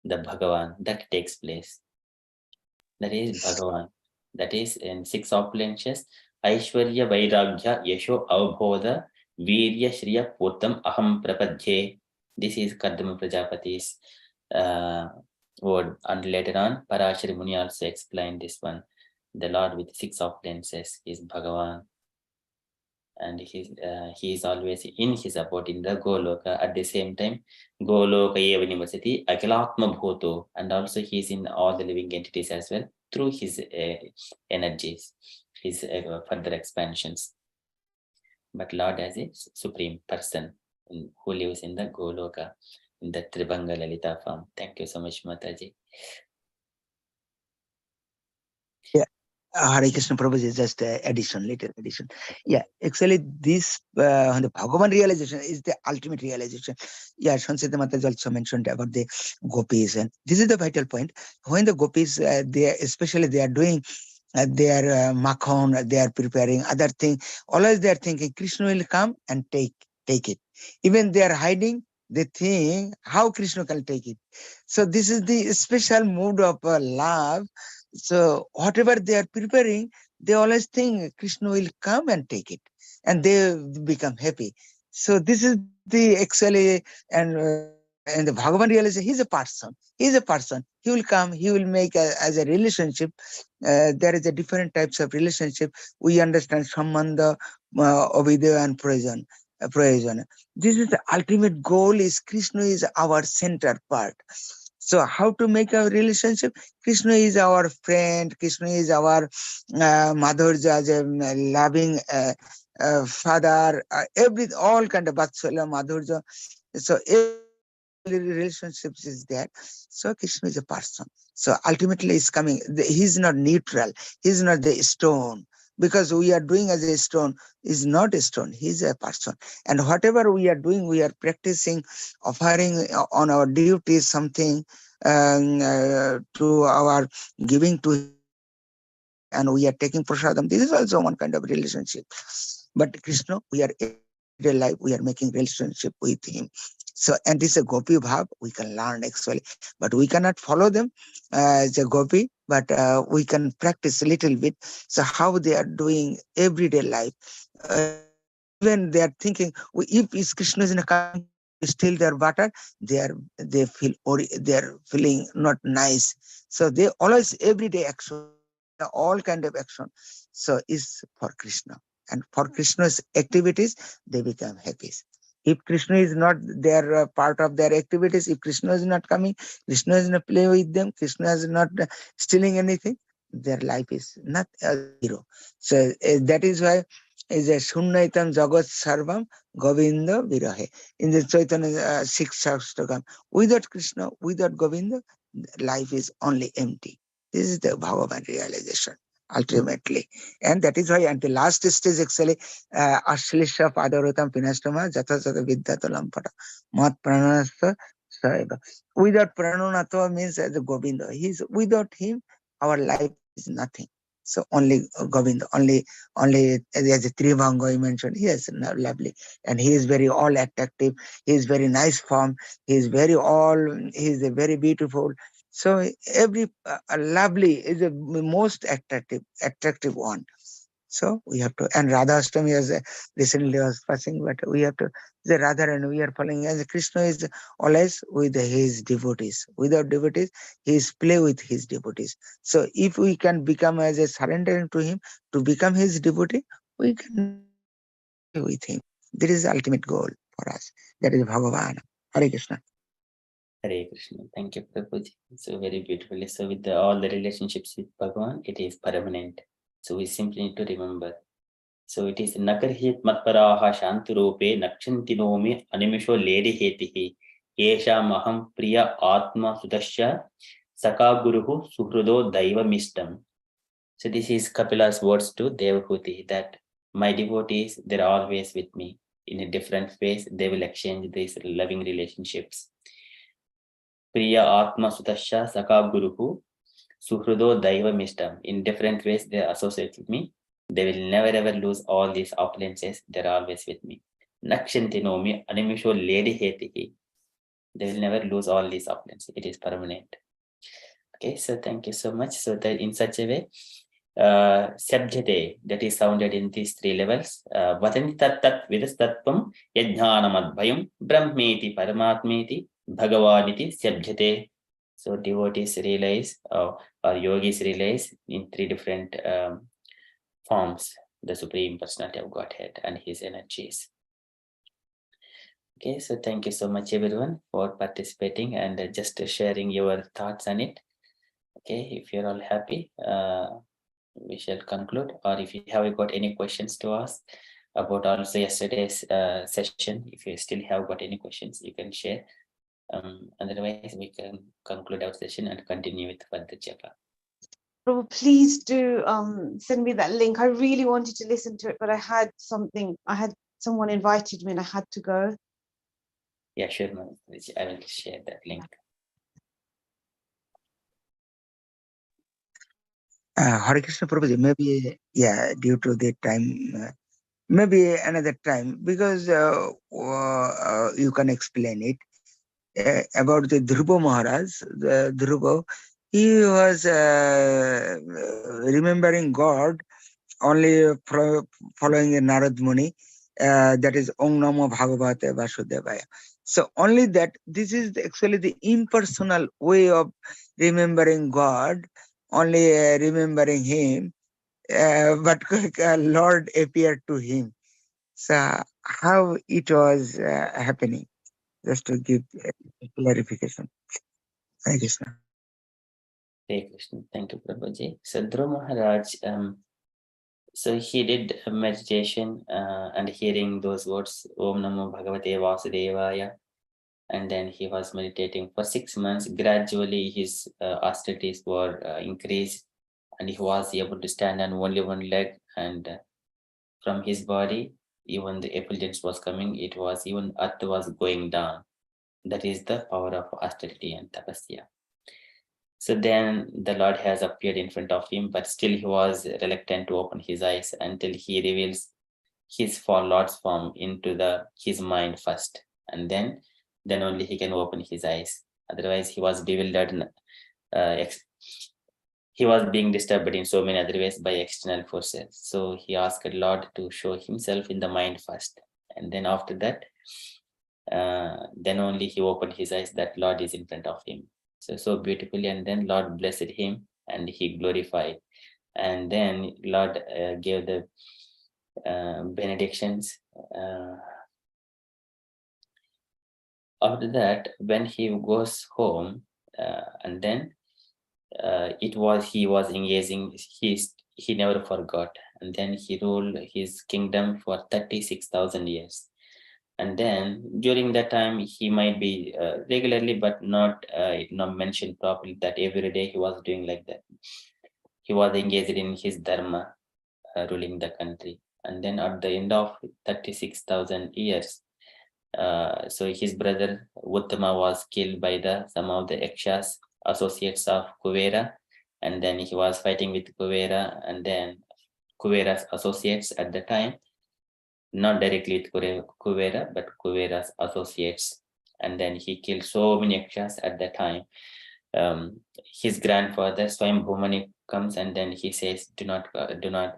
the Bhagavan, that takes place. That is Bhagavan. That is in 6 opulences. Aishwarya Vairagya Yasho Avbodha Virya Shriya Potam Aham Prapadye. This is Kardama Prajapati's word. And later on, Parashari Muni also explained this one. The Lord with 6 appearances is Bhagavan. And he is always in his abode in the Goloka. At the same time, Goloka Eva University, Akilatma Bhoto, and also he is in all the living entities as well through his energies, his further expansions. But Lord as a supreme person who lives in the Goloka, in the Tribhanga Lalita form. Thank you so much, Mataji. Yeah. Hare Krishna Prabhuji is just addition, little addition. Yeah, actually this the Bhagavan realization is the ultimate realization. Yeah, Shansita Mataji also mentioned about the gopis, and this is the vital point. When the gopis, especially they are doing their makhon, they are preparing other thing. Always they are thinking Krishna will come and take it. Even they are hiding, they think how Krishna can take it. So this is the special mood of love. So whatever they are preparing, they always think Krishna will come and take it, and they become happy. So this is the actually, and the Bhagavan realizes he's a person. He's a person. He will come. He will make as a relationship. There is a different types of relationship. We understand Sambandha, Avidya, and Prayojan. This is the ultimate goal. Is Krishna is our center part. So how to make a relationship? Krishna is our friend. Krishna is our Madhurja, loving father. All kind of Vatsala, Madhurja. So relationships is there. So Krishna is a person. So ultimately he's coming. He's not neutral. He's not the stone. Because we are doing as a stone, is not a stone. He's a person. And whatever we are doing, we are practicing, offering on our duties something to our giving to him, and we are taking prasadam. This is also one kind of relationship. But Krishna, we are everyday life, we are making relationship with him. So, and this is a gopi bhav, we can learn actually, but we cannot follow them as a gopi, but we can practice a little bit. So how they are doing everyday life, even they are thinking, if Krishna is in a coming to steal their butter, they are feeling not nice. So they always everyday action, all kind of action. So is for Krishna. And for Krishna's activities, they become happy. If Krishna is not their part of their activities, if Krishna is not coming, Krishna is not playing with them, Krishna is not stealing anything, their life is not zero. So that is why is a Sunnaitam Jagat Sarvam Govinda Virahe. In the Chaitanya 6 Shastakam, without Krishna, without Govinda, life is only empty. This is the Bhagavan realization, ultimately. And that is why at the last stage, actually, Ashlisha Padarotam Pinastama Jatasata Vidyatalampata Mat Prananasta Saiva. Without Prananatva means as a Govinda. Without him, our life is nothing. So only Govinda, only as a Trivanga you mentioned. Yes, lovely. And he is very all attractive. He is very nice form. He is very beautiful. So every lovely is the most attractive one. So we have to, and Radha Ashtami as recently was passing, but we have to, the Radha and we are following as Krishna is always with his devotees. Without devotees, he is play with his devotees. So if we can become as a surrendering to him, to become his devotee, we can play with him. That is the ultimate goal for us. That is Bhagavan. Hare Krishna. Hare Krishna. Thank you, Prabhuji. So very beautifully. So with all the relationships with Bhagavan, it is permanent. So we simply need to remember. So it is Nakarhit Matparaha Shanturope Nakshantinomi Animisho Ledi Hetihi Yesha Maham Priya Atma Sudasya Saka Guruhu Suhrudo Daiva Mistam. So this is Kapila's words to Devahuti, that my devotees, they're always with me. In a different ways, they will exchange these loving relationships. Priya Atma Sutasya Saka Guruhu Suhrudo Daiva Mistam. In different ways, they associate with me. They will never ever lose all these opulences. They're always with me. Nakshantinomi Animisho Ledi Hetihi. They will never lose all these opulences. It is permanent. Okay, so thank you so much. So that in such a way, Sabjate, that is sounded in these 3 levels. Vatanti tat tat vidastatvam yajnanamadbhayam brahmeti paramatmeti bhagavaniti sabjate. So devotees realize, or yogis realize in three different forms, the Supreme Personality of Godhead and his energies. Okay, so thank you so much everyone for participating and just sharing your thoughts on it. Okay, if you're all happy, we shall conclude. Or if you have got any questions to ask about also yesterday's session, if you still have got any questions, you can share. Otherwise, we can conclude our session and continue with further japa. Prabhu, please do send me that link. I really wanted to listen to it, but I had someone invited me and I had to go. Yeah, sure, ma'am. I will share that link. Hare Krishna Prabhuji, maybe, yeah, due to the time, maybe another time, because you can explain it. About the Dhruva Maharaj, the Dhruva, he was remembering God only following the Narad Muni, that is Om Namo Bhagavate Vasudevaya. So only that, this is actually the impersonal way of remembering God, only remembering him, but Lord appeared to him. So how it was happening, just to give clarification. Hare Krishna. Hare Krishna. Thank you, Prabhuji. So Dhruva Maharaj, so he did a meditation and hearing those words, Om Namo Bhagavate Vasudevaya, and then he was meditating for 6 months. Gradually, his austerities were increased, and he was able to stand on only one leg, and from his body, even the effulgence was coming. It was even earth was going down. That is the power of austerity and tapasya. So then the Lord has appeared in front of him, but still he was reluctant to open his eyes until he reveals his for Lord's form into his mind first, and then only he can open his eyes. Otherwise, he was bewildered. He was being disturbed in so many other ways by external forces. So he asked Lord to show himself in the mind first, and then after that, then only he opened his eyes that Lord is in front of him. So beautifully, and then Lord blessed him and he glorified, and then Lord gave the benedictions. After that, when he goes home, and then he was engaging, he never forgot, and then he ruled his kingdom for 36,000 years. And then during that time, he might be regularly, but not mentioned properly that every day he was doing like that. He was engaged in his dharma, ruling the country. And then at the end of 36,000 years, so his brother Uttama was killed by some of the Yakshas, associates of Kuvera, and then he was fighting with Kuvera, and then Kuvera's associates at the time, not directly with Kuvera, but Kuvera's associates, and then he killed so many Yakshas at the time. His grandfather Swayambhumani comes, and then he says, do not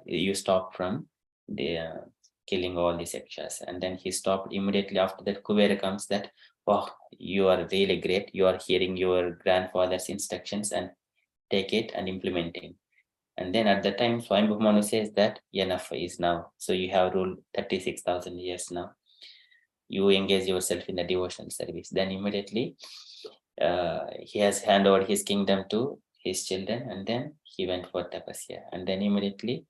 you stop from the killing all these Yakshas. And then he stopped. Immediately after that, Kuvera comes that, oh, you are really great, you are hearing your grandfather's instructions and take it and implementing. And then at the time, Swayambhumanu says that enough is now. So you have ruled 36,000 years now. You engage yourself in the devotional service. Then immediately he has handed over his kingdom to his children, and then he went for tapasya. And then immediately,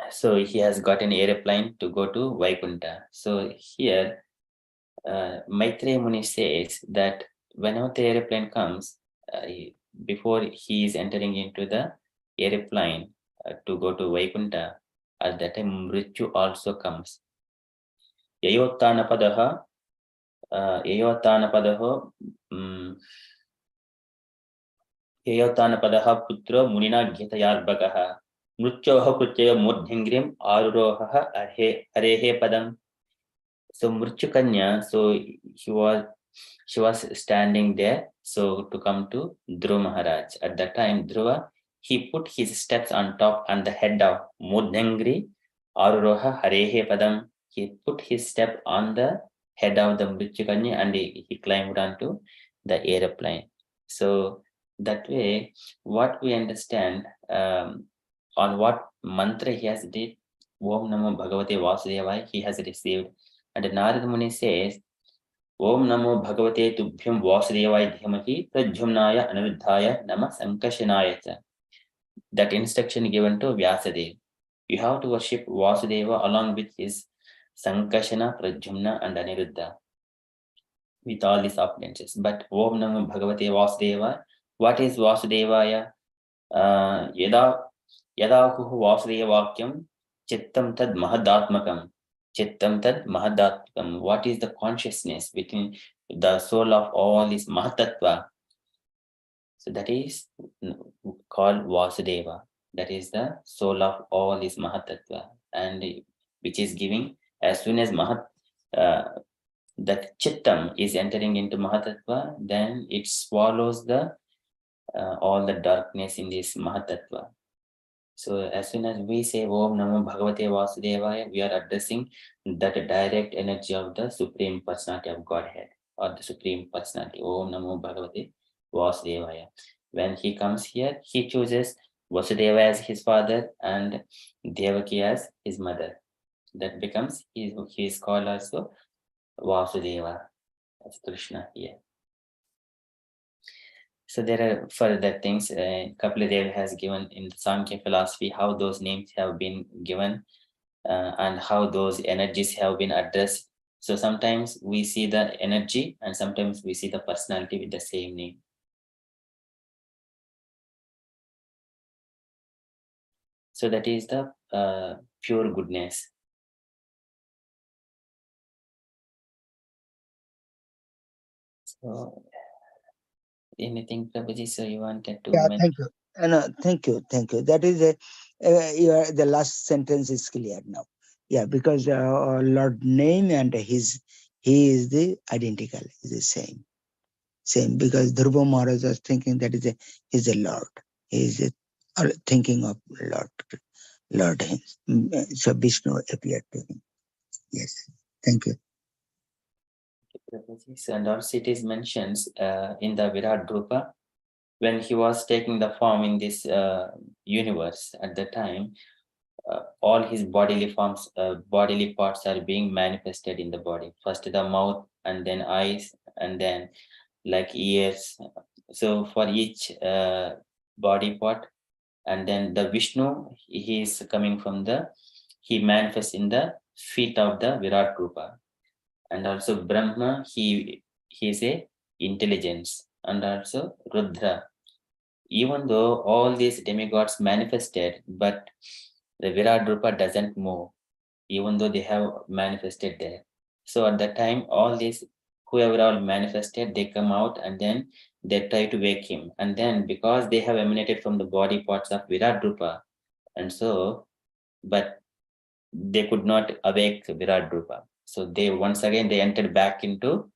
so he has got an airplane to go to Vaikunta. So here, Maitreya Muni says that whenever the airplane comes, before he is entering into the airplane to go to Vaikunta, at that time Mrityu also comes. Yayotanapadaha putro munina gitayarbagaha mrityoha pritya mudhingrim aruroha arehe padam. So Mrityu Kanya, so she was standing there, so to come to Dhruva Maharaj. At that time, Dhruva, he put his steps on the head of Mudhangri Aruroha Harehe Padam. He put his step on the head of the Mrityukanya and he climbed onto the airplane. So that way, what we understand on what mantra he has did, Om Namo Bhagavate Vasudevaya, he has received. And Narada Muni says, Om Namo Bhagavate Tubhyam Vasudevaya Dhimahi Prajhumnaya Aniruddhaya Nama Sankashanaya. That instruction given to Vyasadeva. You have to worship Vasudeva along with his Sankashana, Prajhumna and Aniruddha with all these appearances. But Om Namo Bhagavate Vasudevaya, what is Vasudevaya? Yada Kuhu Vasudevakyam Chittam Tad Mahadatmakam. Chittam Tad Mahadatmakam. What is the consciousness between the soul of all this Mahatattva? So that is called Vasudeva. That is the soul of all this Mahatattva, and which is giving as soon as that Chittam is entering into Mahatattva, then it swallows the all the darkness in this Mahatattva. So as soon as we say Om Namo Bhagavate Vasudevaya, we are addressing that direct energy of the Supreme Personality of Godhead, or the Supreme Personality. Om Namo Bhagavate Vasudevaya. When he comes here, he chooses Vasudeva as his father and Devaki as his mother. That becomes, he is called also Vasudeva, as Krishna here. So there are further things. Kapila has given in the Sankhya philosophy how those names have been given and how those energies have been addressed. So sometimes we see the energy and sometimes we see the personality with the same name. So that is the pure goodness. So anything, Prabhuji, so you wanted to mention? Thank you. No, thank you. That is the last sentence is clear now. Yeah, because Lord name and he is the identical, is the same. Because Dhruva Maharaj was thinking that he's a Lord. He is thinking of Lord him. So Vishnu appeared to him. Yes, thank you. And also it is mentioned in the Virat Drupa, when he was taking the form in this universe at the time, all his bodily forms, bodily parts are being manifested in the body. First the mouth, and then eyes, and then like ears. So for each body part, and then the Vishnu, he is coming from he manifests in the feet of the Virat Rupa. And also Brahma, he is a intelligence, and also Rudra. Even though all these demigods manifested, but the Virat Rupa doesn't move, even though they have manifested there. So at that time, all these, whoever all manifested, they come out and then they try to wake him. And then because they have emanated from the body parts of Virat Rupa, and so, but they could not awake Virat Rupa. So they once again, they entered back into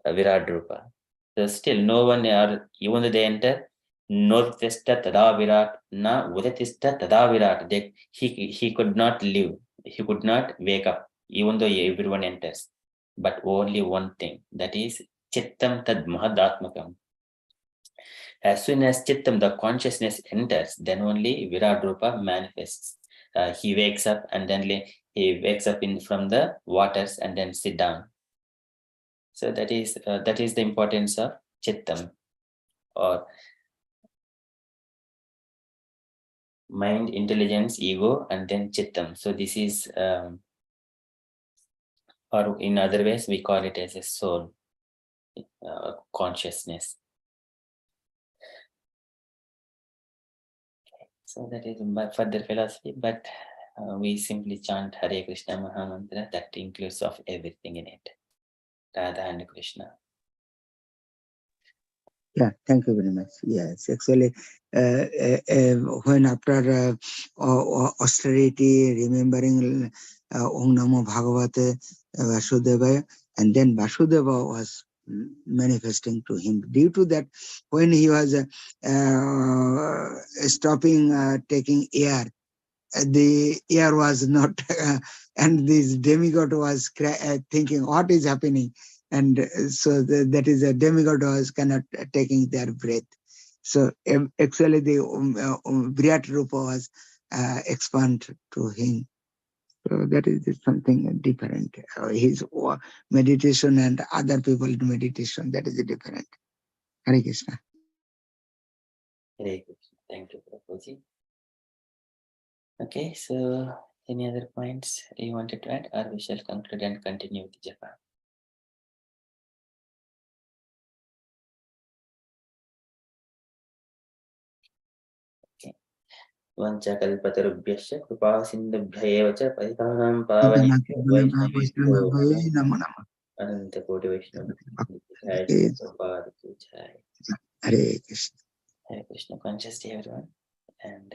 Virat Rupa. So still no one, or even though they enter, Notista Tada Virat, Na Udatista Tada Virat, he could not live, he could not wake up, even though everyone enters. But only one thing, that is Chittam Tad Mahadatmakam. As soon as Chittam, the consciousness, enters, then only Virat Rupa manifests. He wakes up and then he wakes up from the waters and then sit down. So that is the importance of Chittam, or mind, intelligence, ego, and then Chittam. So this is, or in other ways, we call it as a soul, consciousness. So that is my further philosophy, but we simply chant Hare Krishna Mahamantra, that includes of everything in it. Radha and Krishna. Yeah, thank you very much. Yes, actually, when after austerity, remembering Om Namo Bhagavate Vasudevaya, and then Vasudeva was manifesting to him. Due to that, when he was stopping taking air, the air was not, and this demigod was thinking, what is happening? And so that is a demigod was cannot taking their breath. So actually the Virat Rupa was expanded to him. So that is something different. His meditation and other people's meditation, that is different. Hare Krishna. Hare Krishna. Thank you, Prabhuji. Okay, so any other points you wanted to add, or we shall conclude and continue with Japan? Okay. Vanchakalpatarubhyasya कृपासिन्धुभ्य एव च पतितानां पावनेभ्यो वैष्णवेभ्यो Namo Namo. अनन्तकोटि Vaishnav Hare Prabhupada ki jai. Krishna. Hare Krishna, conscious day everyone, and